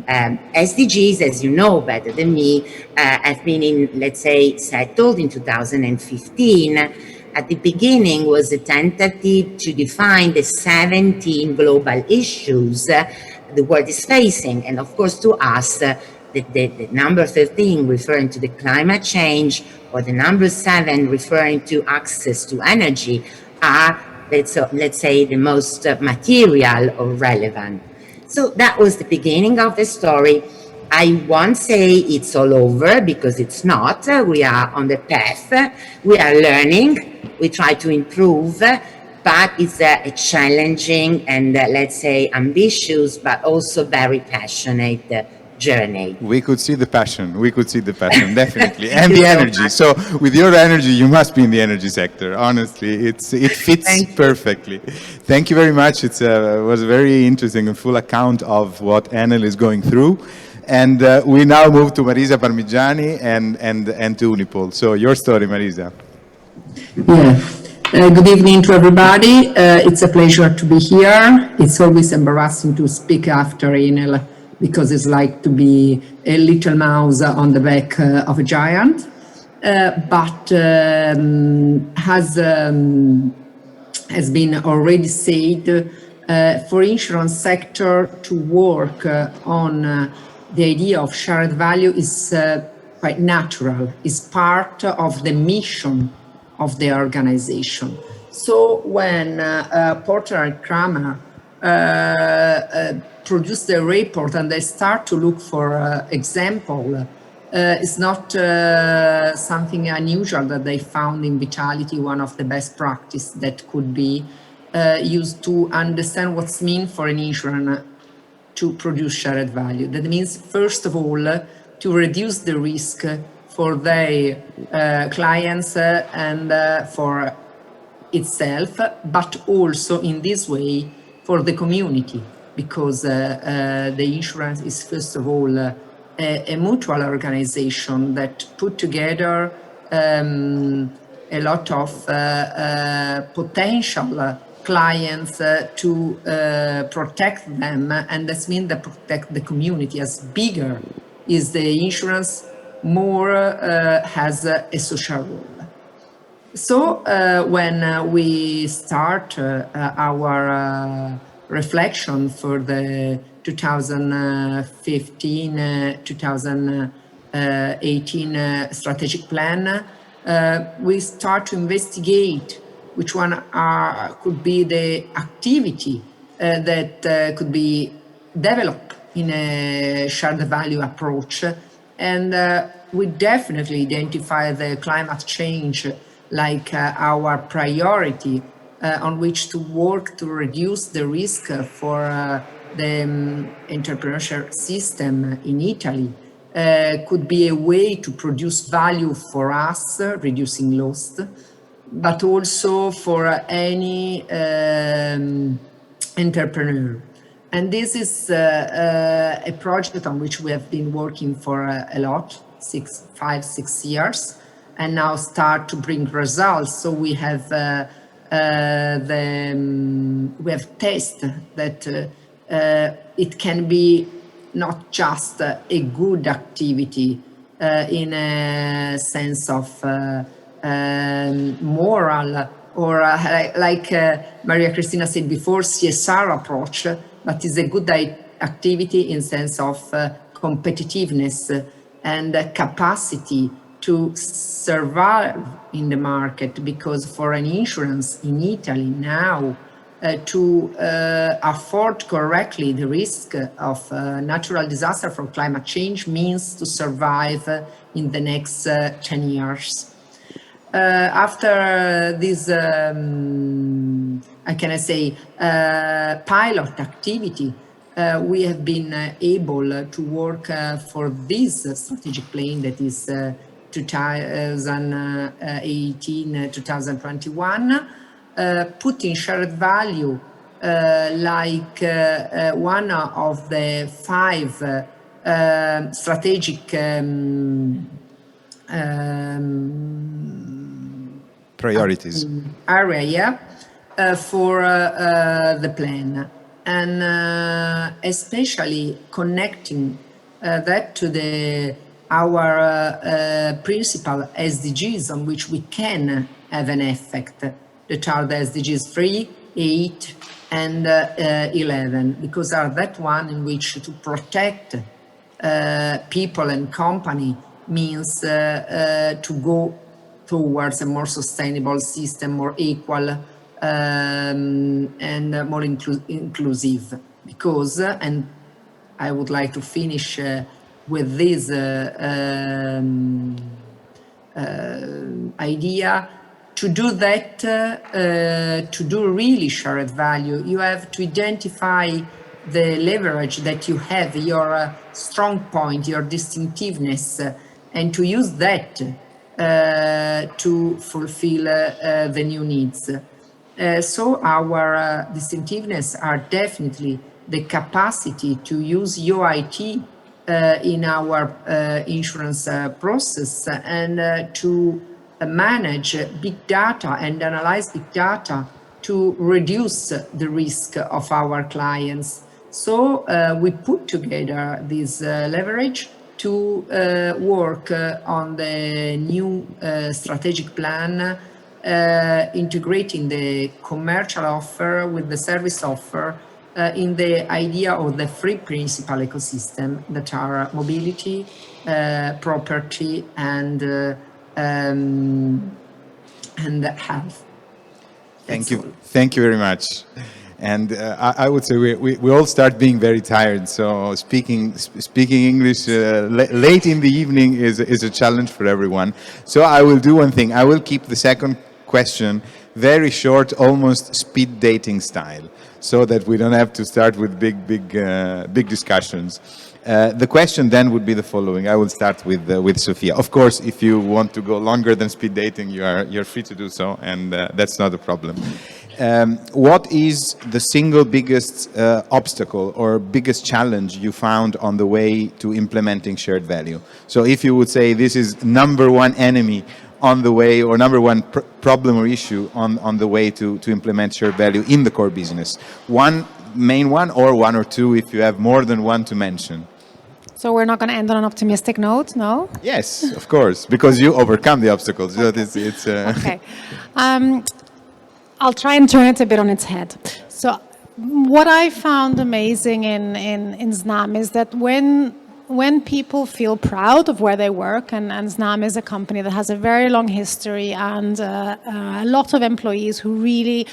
SDGs, as you know better than me, have been let's say, settled in 2015. At the beginning was a tentative to define the 17 global issues the world is facing. And of course, to us, the number 13 referring to the climate change, or the number 7 referring to access to energy, are, let's say, the most material or relevant. So that was the beginning of the story. I won't say it's all over, because it's not. We are on the path. We are learning. We try to improve, but it's a challenging and, let's say, ambitious, but also very passionate journey. We could see the passion. We could see the passion, definitely, and the energy. So, with your energy, you must be in the energy sector. Honestly, it fits perfectly. Thank you very much. It was a very interesting and full account of what Enel is going through. And we now move to Marisa Parmigiani and to Unipol. So, your story, Marisa. Yeah. Good evening to everybody. It's a pleasure to be here. It's always embarrassing to speak after Enel, because it's like to be a little mouse on the back of a giant. But has been already said, for insurance sector to work on the idea of shared value is quite natural, is part of the mission of the organization. So when Porter and Kramer produce the report and they start to look for example, it's not something unusual that they found in Vitality one of the best practice that could be used to understand what's mean for an insurer to produce shared value. That means, first of all, to reduce the risk for their clients and for itself, but also in this way for the community, because the insurance is first of all a mutual organization that put together a lot of potential clients to protect them, and that means that protect the community. As bigger is the insurance, more has a social role. So when we start our reflection for the 2015-2018 strategic plan, we start to investigate which one could be the activity that could be developed in a shared value approach. And we definitely identify the climate change like our priority on which to work to reduce the risk for the entrepreneurship system in Italy. Could be a way to produce value for us, reducing loss. but also for any entrepreneur. And this is a project on which we have been working for a lot, 5, 6 years, and now start to bring results. So we have we have tested that it can be not just a good activity in a sense of moral, or like Maria Cristina said before, CSR approach, but is a good activity in sense of competitiveness and capacity to survive in the market, because for an insurance in Italy now, to afford correctly the risk of natural disaster from climate change means to survive in the next 10 years. After this, pilot activity, we have been able to work for this strategic plan that is 2018-2021, putting shared value like one of the 5 strategic priorities area for the plan, and especially connecting that to our principal SDGs on which we can have an effect, that are the SDGs 3, 8, and 11, because are that one in which to protect people and company means to go towards a more sustainable system, more equal, and more inclusive. Because, and I would like to finish with this idea, to do that, to do really shared value, you have to identify the leverage that you have, your strong point, your distinctiveness, and to use that to fulfill the new needs. So our distinctiveness are definitely the capacity to use UIT in our insurance process, and to manage big data and analyze big data to reduce the risk of our clients. So we put together this leverage to work on the new strategic plan, integrating the commercial offer with the service offer in the idea of the 3 principal ecosystem that are mobility, property, and health. Thank you. Thank you very much. And I would say we all start being very tired. So speaking English late in the evening is a challenge for everyone. So I will do one thing. I will keep the second question very short, almost speed dating style, so that we don't have to start with big discussions. The question then would be the following. I will start with Sophia. Of course, if you want to go longer than speed dating, you're free to do so, and that's not a problem. What is the single biggest obstacle or biggest challenge you found on the way to implementing shared value? So if you would say this is number one enemy on the way, or number one problem or issue on the way to implement shared value in the core business, one main one, or one or two if you have more than one to mention. So we're not going to end on an optimistic note, no? Yes, of course, because you overcome the obstacles. Okay. So it's Okay. I'll try and turn it a bit on its head. So what I found amazing in SNAM is that when people feel proud of where they work, and SNAM is a company that has a very long history and a lot of employees who really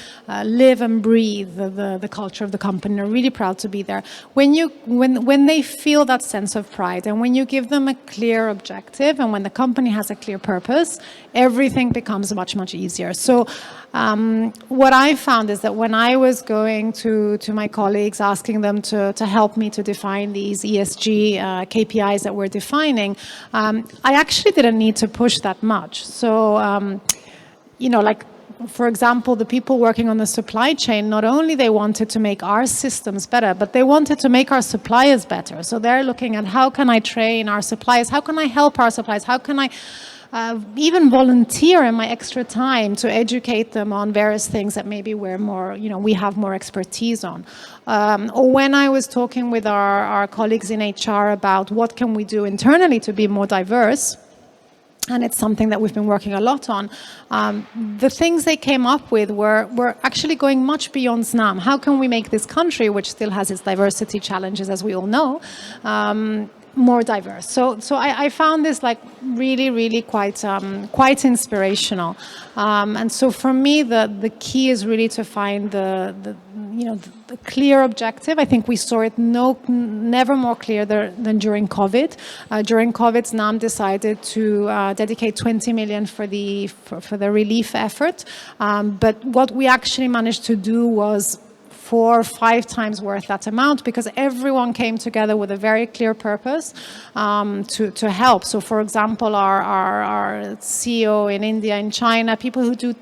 live and breathe the culture of the company, are really proud to be there. When they feel that sense of pride, and when you give them a clear objective, and when the company has a clear purpose, everything becomes much, much easier. So what I found is that when I was going to my colleagues, asking them to help me to define these ESG KPIs that we're defining, I actually didn't need to push that much. So like, for example, the people working on the supply chain, not only they wanted to make our systems better, but they wanted to make our suppliers better. So they're looking at how can I train our suppliers, how can I help our suppliers, how can I even volunteer in my extra time to educate them on various things that maybe we're more, we have more expertise on. Or when I was talking with our colleagues in HR about what can we do internally to be more diverse, and it's something that we've been working a lot on. The things they came up with were actually going much beyond SNAM. How can we make this country, which still has its diversity challenges, as we all know, more diverse? So I found this like really, really quite inspirational. And so for me, the key is really to find the clear objective. I think we saw it never more clear than during COVID. During COVID, SNAM decided to dedicate 20 million for the relief effort. But what we actually managed to do was 4 or 5 times worth that amount, because everyone came together with a very clear purpose to help. So, for example, our CEO in India, in China, people who do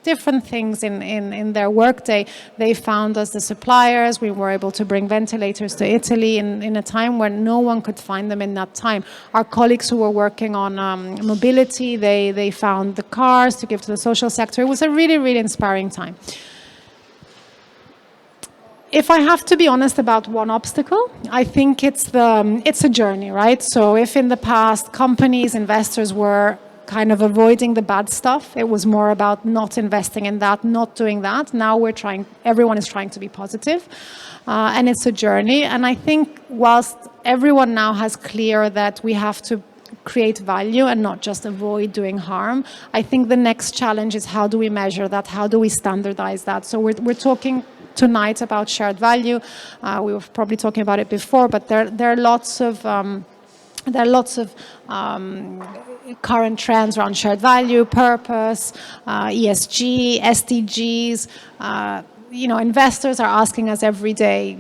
different things in their workday, they found us the suppliers. We were able to bring ventilators to Italy in a time when no one could find them in that time. Our colleagues who were working on mobility, they found the cars to give to the social sector. It was a really, really inspiring time. If I have to be honest about one obstacle, I think it's a journey, right? So if in the past companies, investors were kind of avoiding the bad stuff, it was more about not investing in that, not doing that. Now everyone is trying to be positive, and it's a journey. And I think whilst everyone now has clear that we have to create value and not just avoid doing harm, I think the next challenge is how do we measure that? How do we standardize that? So we're talking tonight about shared value. We were probably talking about it before, but there are lots of current trends around shared value, purpose, ESG, SDGs. Investors are asking us every day,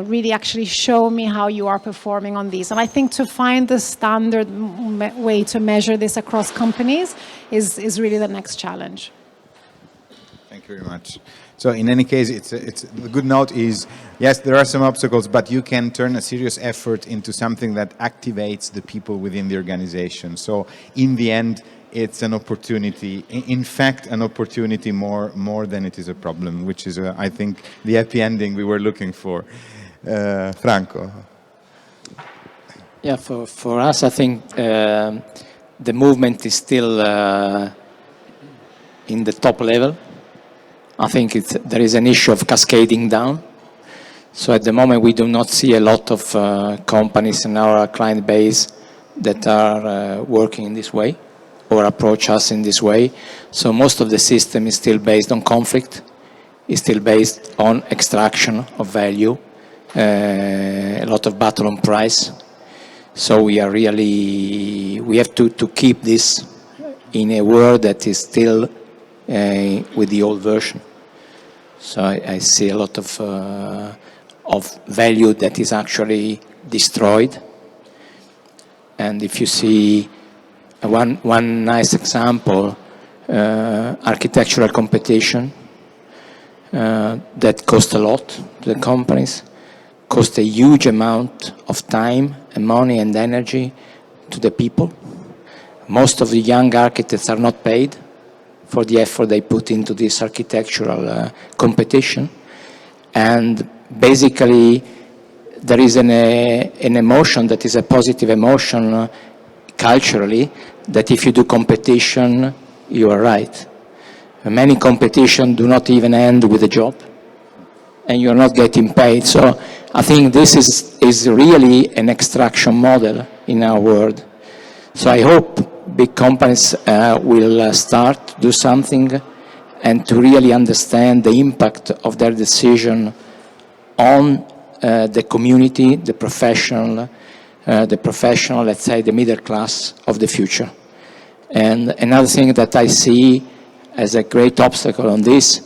really actually show me how you are performing on these. And I think to find the standard way to measure this across companies is really the next challenge. Thank you very much. So in any case, the good note is, yes, there are some obstacles, but you can turn a serious effort into something that activates the people within the organization. So in the end, it's an opportunity, in fact, an opportunity more than it is a problem, which is, I think, the happy ending we were looking for. Franco. Yeah, for us, I think the movement is still in the top level. I think there is an issue of cascading down. So at the moment, we do not see a lot of companies in our client base that are working in this way or approach us in this way. So most of the system is still based on conflict, is still based on extraction of value, a lot of battle on price. So we have to keep this in a world that is still with the old version. So I see a lot of value that is actually destroyed. And if you see one nice example, architectural competition that cost a lot to the companies, cost a huge amount of time and money and energy to the people. Most of the young architects are not paid for the effort they put into this architectural competition. And basically, there is an emotion that is a positive emotion culturally, that if you do competition, you are right. Many competitions do not even end with a job, and you're not getting paid. So I think this is really an extraction model in our world. So I hope big companies will start to do something and to really understand the impact of their decision on the community, the professional, let's say, the middle class of the future. And another thing that I see as a great obstacle on this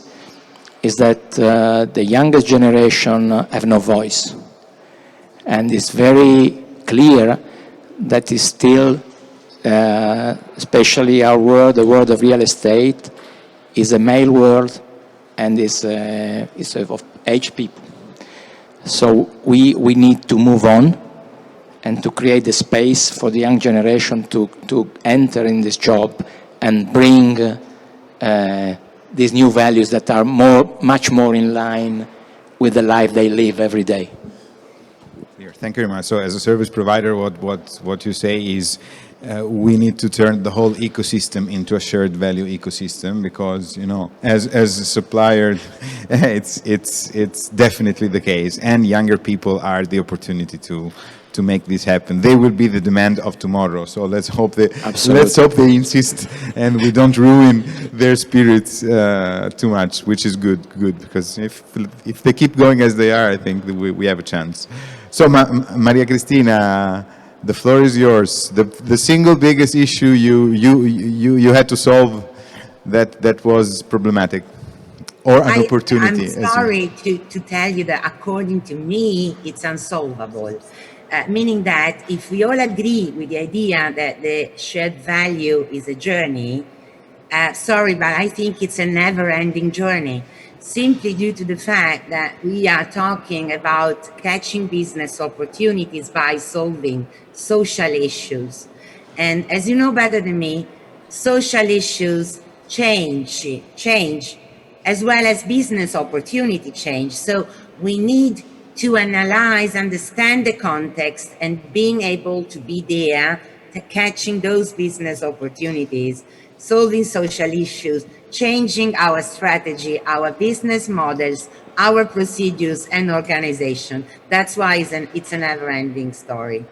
is that the youngest generation have no voice. And it's very clear that is still, especially our world, the world of real estate, is a male world and is of aged people. So we need to move on and to create the space for the young generation to enter in this job and bring these new values that are much more in line with the life they live every day. Thank you very much. So as a service provider, what you say is we need to turn the whole ecosystem into a shared value ecosystem, because, you know, as a supplier, it's definitely the case, and younger people are the opportunity to make this happen. They will be the demand of tomorrow. So let's hope they insist and we don't ruin their spirits too much, which is good, because if they keep going as they are, I think we have a chance. So Maria Cristina, the floor is yours. The single biggest issue you had to solve that was problematic, or an opportunity. I'm sorry to tell you that according to me, it's unsolvable. Meaning that if we all agree with the idea that the shared value is a journey, sorry, but I think it's a never-ending journey, simply due to the fact that we are talking about catching business opportunities by solving social issues. And as you know better than me, social issues change as well as business opportunity change. So we need to analyze, understand the context, and being able to be there, catching those business opportunities, solving social issues, changing our strategy, our business models, our procedures and organization. That's why it's a never-ending story.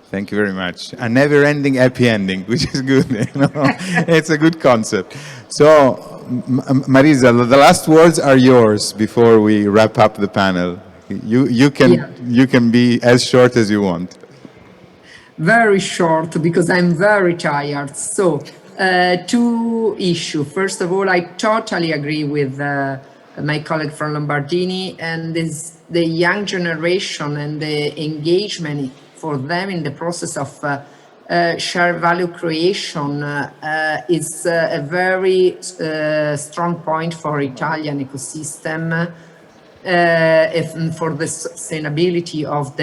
Thank you very much. A never-ending happy ending, which is good. You know? It's a good concept. So, Marisa, the last words are yours before we wrap up the panel. You can be as short as you want. Very short, because I'm very tired. So, two issues. First of all, I totally agree with my colleague from Lombardini, and the young generation and the engagement for them in the process of shared value creation is a very strong point for Italian ecosystem. For the sustainability of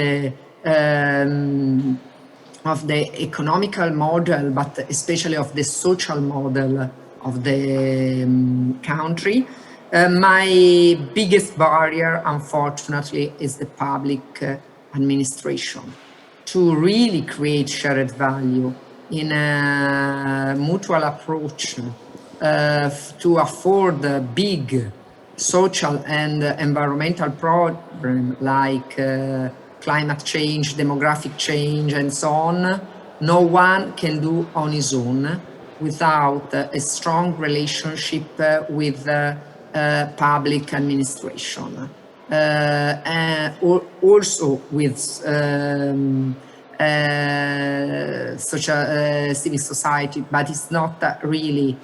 the economical model, but especially of the social model of the country. My biggest barrier, unfortunately, is the public administration. To really create shared value in a mutual approach to afford big social and environmental problems like climate change, demographic change, and so on, no one can do on his own without a strong relationship with public administration. And also with civil society, but it's not really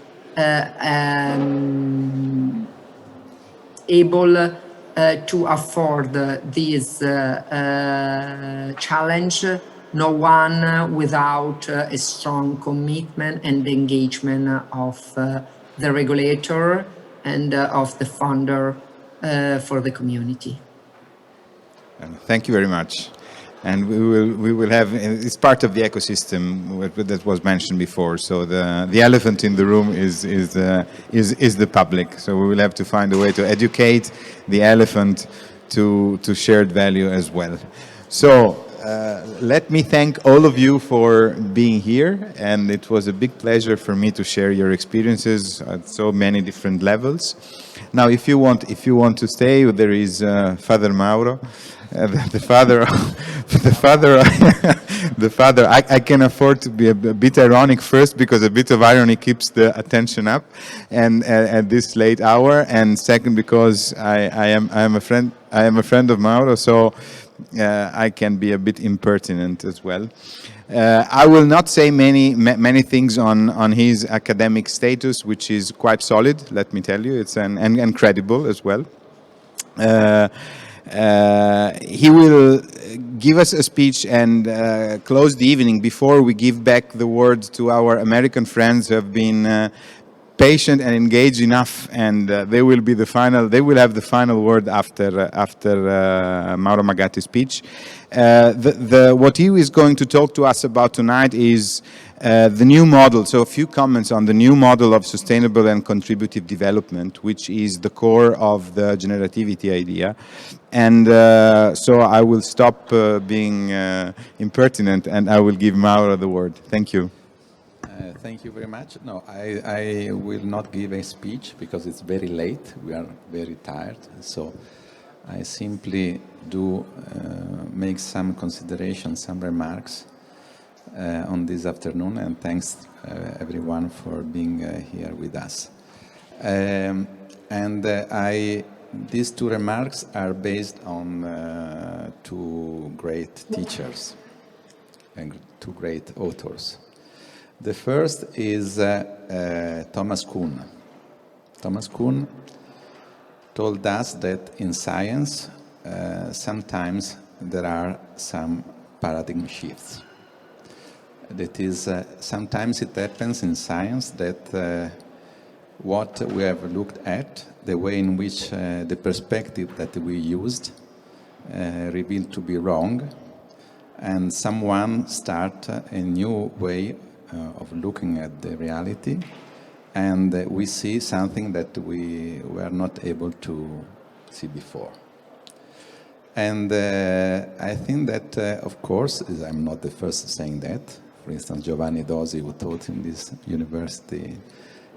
able to afford this challenge, no one without a strong commitment and engagement of the regulator and of the funder for the community. Thank you very much. And we will have, it's part of the ecosystem that was mentioned before. So the elephant in the room is the public. So we will have to find a way to educate the elephant to shared value as well. So let me thank all of you for being here, and it was a big pleasure for me to share your experiences at so many different levels. Now, if you want to stay, there is Father Mauro. The father. I can afford to be a bit ironic first, because a bit of irony keeps the attention up, and at this late hour, and second because I am a friend of Mauro, so I can be a bit impertinent as well. I will not say many things on his academic status, which is quite solid. Let me tell you, it's and credible as well. He will give us a speech and close the evening before we give back the word to our American friends who have been patient and engaged enough, and they will be the final. They will have the final word after Mauro Magatti's speech. What he is going to talk to us about tonight is the new model. So a few comments on the new model of sustainable and contributive development, which is the core of the generativity idea. And so I will stop being impertinent, and I will give Mauro the word. Thank you. Thank you very much. No, I will not give a speech because it's very late. We are very tired. So I simply do make some considerations, some remarks on this afternoon, and thanks everyone for being here with us. These two remarks are based on two great teachers and two great authors. The first is Thomas Kuhn. Thomas Kuhn told us that in science, sometimes there are some paradigm shifts. That is, sometimes it happens in science that what we have looked at, the way in which the perspective that we used revealed to be wrong, and someone start a new way of looking at the reality, and we see something that we were not able to see before. And I think that, of course, I'm not the first saying that. For instance, Giovanni Dosi, who taught in this university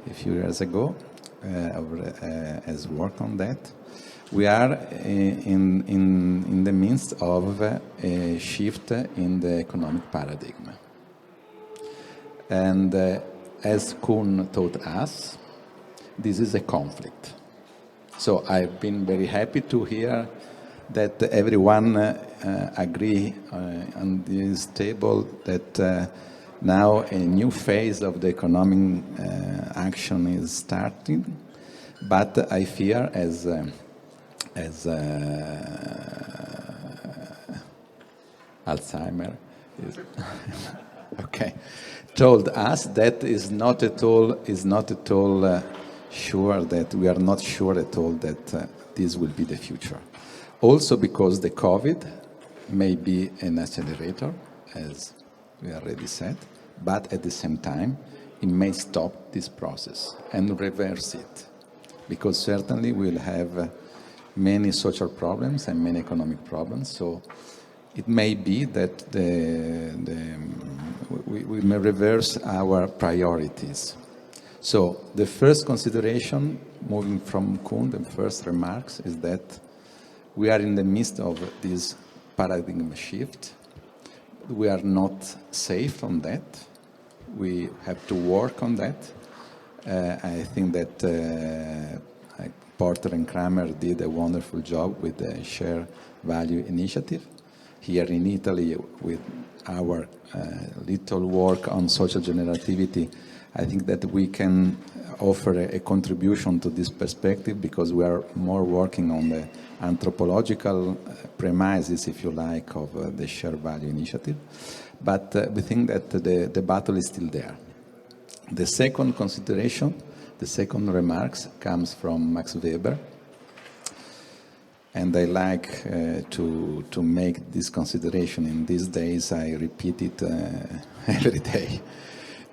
a few years ago, has worked on that. We are in the midst of a shift in the economic paradigm. And as Kuhn taught us, this is a conflict. So I've been very happy to hear that everyone agree on this table that now a new phase of the economic action is starting. But I fear, as Alzheimer is okay, told us, that is not at all sure, that we are not sure at all that this will be the future. Also because the COVID may be an accelerator, as we already said, but at the same time, it may stop this process and reverse it, because certainly we'll have many social problems and many economic problems. So it may be that we may reverse our priorities. So the first consideration, moving from Kuhn, the first remarks, is that we are in the midst of this paradigm shift. We are not safe on that. We have to work on that. I think that Porter and Kramer did a wonderful job with the Share Value Initiative. Here in Italy, with our little work on social generativity, I think that we can offer a contribution to this perspective, because we are more working on the anthropological premises, if you like, of the Share Value Initiative. But we think that the battle is still there. The second consideration, the second remarks, comes from Max Weber. And I like to make this consideration. In these days, I repeat it every day.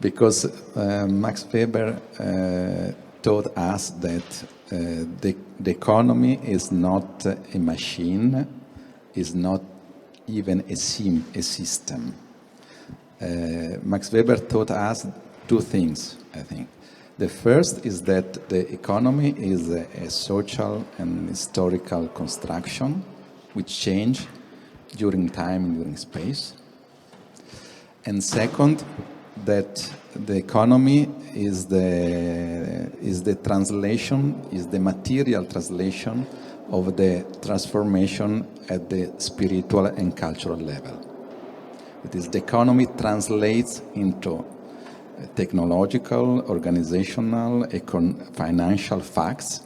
Because Max Weber taught us that the economy is not a machine, is not even a system. Max Weber taught us two things, I think. The first is that the economy is a social and historical construction which change during time and during space. And second, that the economy is the translation, is the material translation of the transformation at the spiritual and cultural level. It is the economy translates into technological, organizational, financial facts,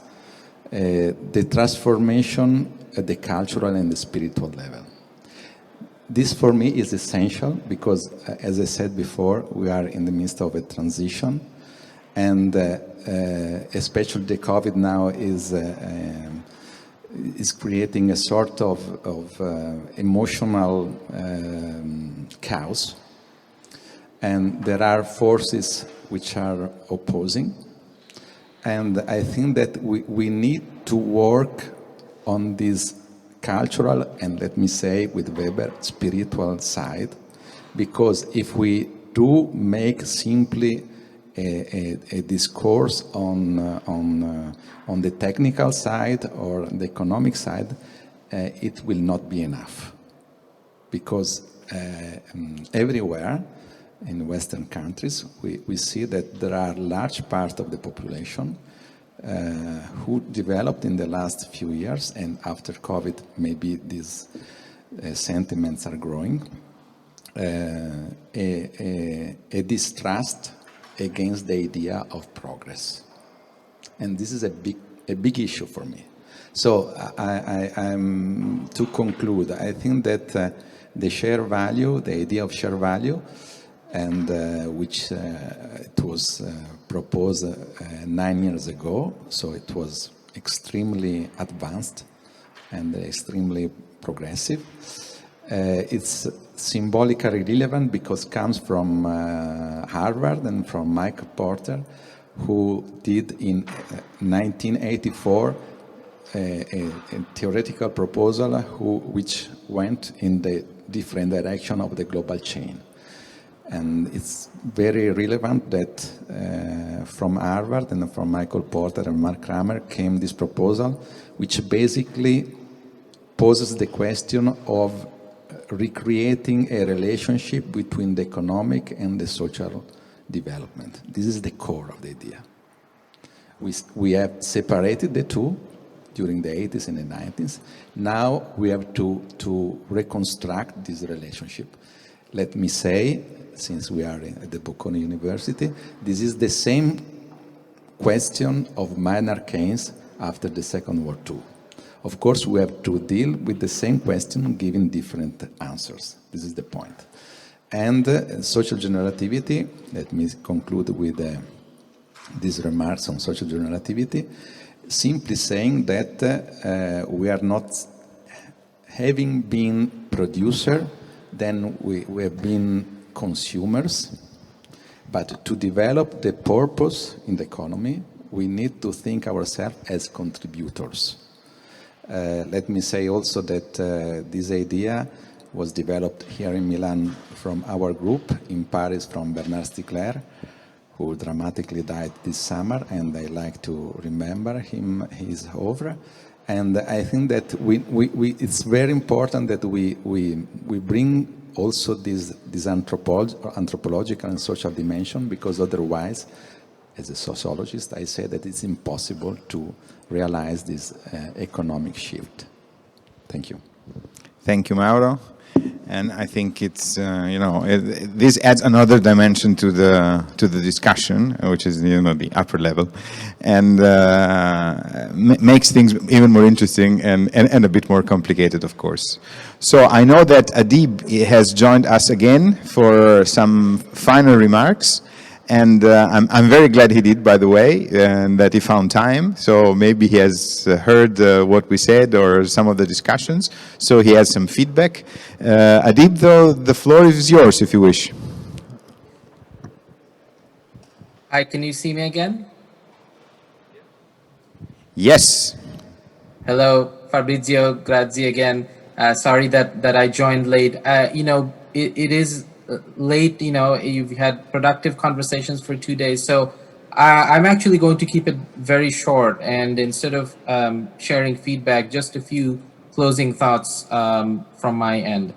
the transformation at the cultural and the spiritual level. This for me is essential because, as I said before, we are in the midst of a transition, and especially the COVID now is creating a sort of emotional chaos, and there are forces which are opposing, and I think that we need to work on this cultural and, let me say with Weber, spiritual side, because if we do make simply a discourse on the technical side or the economic side, it will not be enough. Because everywhere in Western countries, we see that there are large part of the population who developed in the last few years, and after COVID, maybe these sentiments are growing, a distrust against the idea of progress. And this is a big issue for me. So I'm to conclude, I think that the share value, the idea of share value, and which it was proposed 9 years ago, so it was extremely advanced and extremely progressive. It's symbolically relevant because it comes from Harvard and from Michael Porter, who did in 1984 a theoretical proposal which went in the different direction of the global chain. And it's very relevant that from Harvard and from Michael Porter and Mark Kramer came this proposal, which basically poses the question of recreating a relationship between the economic and the social development. This is the core of the idea. We have separated the two during the 80s and the 90s. Now we have to reconstruct this relationship. Let me say, since we are at the Bocconi University, this is the same question of Maynard Keynes after the Second World War. Of course, we have to deal with the same question, giving different answers. This is the point. And social generativity, let me conclude with these remarks on social generativity, simply saying that we are not, having been producer, then we have been consumers, but to develop the purpose in the economy, we need to think ourselves as contributors. Let me say also that this idea was developed here in Milan from our group, in Paris from Bernard Stiegler, who dramatically died this summer, and I like to remember him, his oeuvre. And I think that it's very important that we bring also this anthropological and social dimension, because otherwise, as a sociologist, I say that it's impossible to realize this economic shift. Thank you. Thank you, Mauro. And I think it's, this adds another dimension to the discussion, which is, the upper level, and makes things even more interesting and a bit more complicated, of course. So I know that Adib has joined us again for some final remarks. And I'm very glad he did, by the way, and that he found time. So maybe he has heard what we said or some of the discussions. So he has some feedback. Adib, though, the floor is yours if you wish. Hi, can you see me again? Yes. Hello, Fabrizio, grazie again. Sorry that I joined late. It is late, you've had productive conversations for 2 days. So I'm actually going to keep it very short. And instead of sharing feedback, just a few closing thoughts from my end.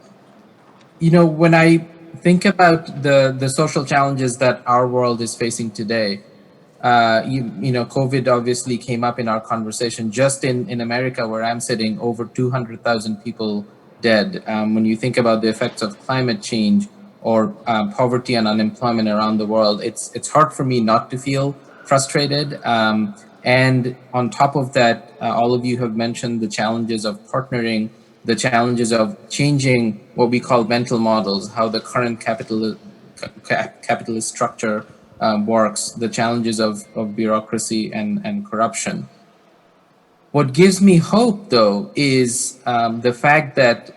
When I think about the social challenges that our world is facing today, COVID obviously came up in our conversation. Just in America, where I'm sitting, over 200,000 people dead. When you think about the effects of climate change, or poverty and unemployment around the world, it's hard for me not to feel frustrated. And on top of that, all of you have mentioned the challenges of partnering, the challenges of changing what we call mental models, how the current capitalist structure works, the challenges of bureaucracy and corruption. What gives me hope, though, is the fact that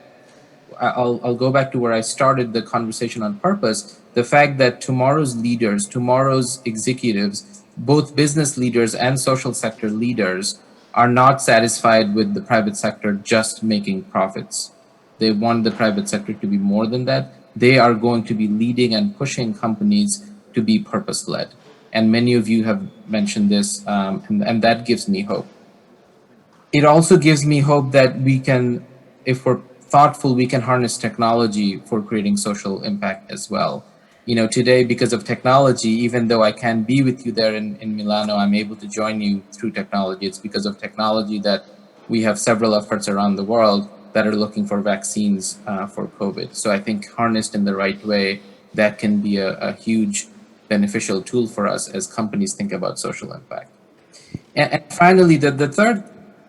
I'll go back to where I started the conversation on purpose, the fact that tomorrow's leaders, tomorrow's executives, both business leaders and social sector leaders are not satisfied with the private sector just making profits. They want the private sector to be more than that. They are going to be leading and pushing companies to be purpose-led. And many of you have mentioned this, and that gives me hope. It also gives me hope that we can, if we're thoughtful, we can harness technology for creating social impact as well. You know, today, because of technology, even though I can't be with you there in Milano, I'm able to join you through technology. It's because of technology that we have several efforts around the world that are looking for vaccines for COVID. So I think harnessed in the right way, that can be a huge beneficial tool for us as companies think about social impact. And finally, the third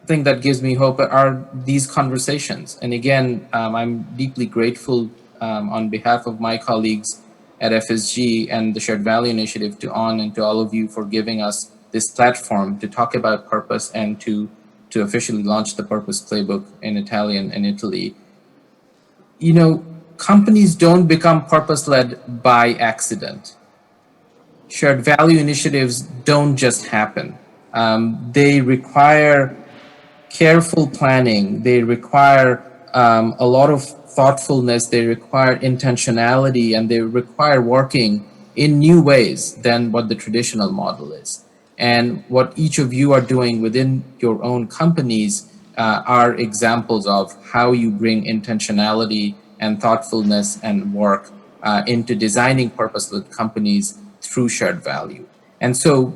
thing that gives me hope are these conversations. And again, I'm deeply grateful on behalf of my colleagues at FSG and the Shared Value Initiative to On and to all of you for giving us this platform to talk about purpose and to officially launch the Purpose Playbook in Italian in Italy. You know, companies don't become purpose-led by accident. Shared value initiatives don't just happen. They require careful planning, they require a lot of thoughtfulness, they require intentionality, and they require working in new ways than what the traditional model is. And what each of you are doing within your own companies are examples of how you bring intentionality and thoughtfulness and work into designing purpose-led companies through shared value. And so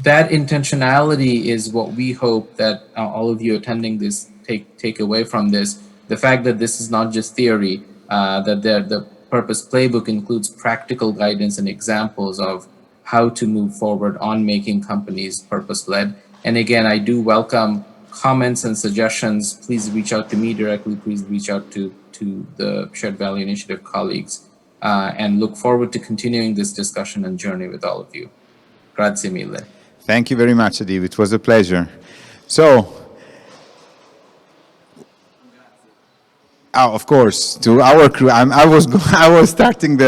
that intentionality is what we hope that all of you attending this take away from this. The fact that this is not just theory, that the Purpose Playbook includes practical guidance and examples of how to move forward on making companies purpose-led. And again, I do welcome comments and suggestions. Please reach out to me directly. Please reach out to the Shared Value Initiative colleagues, and look forward to continuing this discussion and journey with all of you. Grazie mille. Thank you very much, Adib. It was a pleasure. So, of course, to our crew. I was starting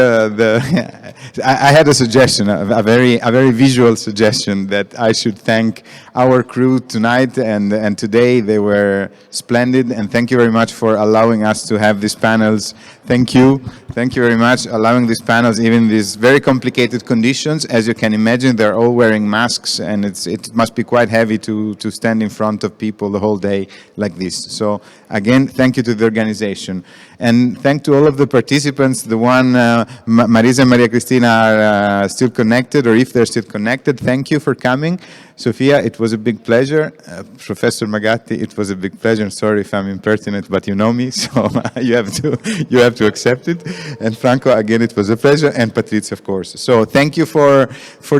I had a suggestion, a very visual suggestion that I should thank our crew tonight and today. They were splendid, and thank you very much for allowing us to have these panels. Thank you very much, allowing these panels even in these very complicated conditions. As you can imagine, they're all wearing masks, and it must be quite heavy to stand in front of people the whole day like this. So again, thank you to the organization, and thank to all of the participants. The one Marisa and Maria Cristina are still connected, or if they're still connected, thank you for coming. Sophia, it was a big pleasure. Professor Magatti, it was a big pleasure. Sorry if I'm impertinent, but you know me, so you have to accept it. And Franco, again, it was a pleasure, and Patrizia, of course. So thank you for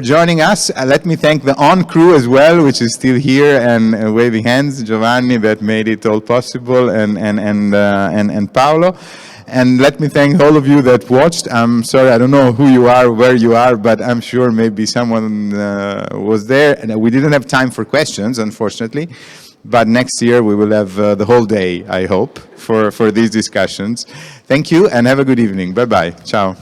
joining us. Let me thank the On crew as well, which is still here and waving hands. Giovanni, that made it all possible, and Paolo. And let me thank all of you that watched. I'm sorry, I don't know who you are, where you are, but I'm sure maybe someone was there. And we didn't have time for questions, unfortunately. But next year we will have the whole day, I hope, for these discussions. Thank you and have a good evening. Bye-bye. Ciao.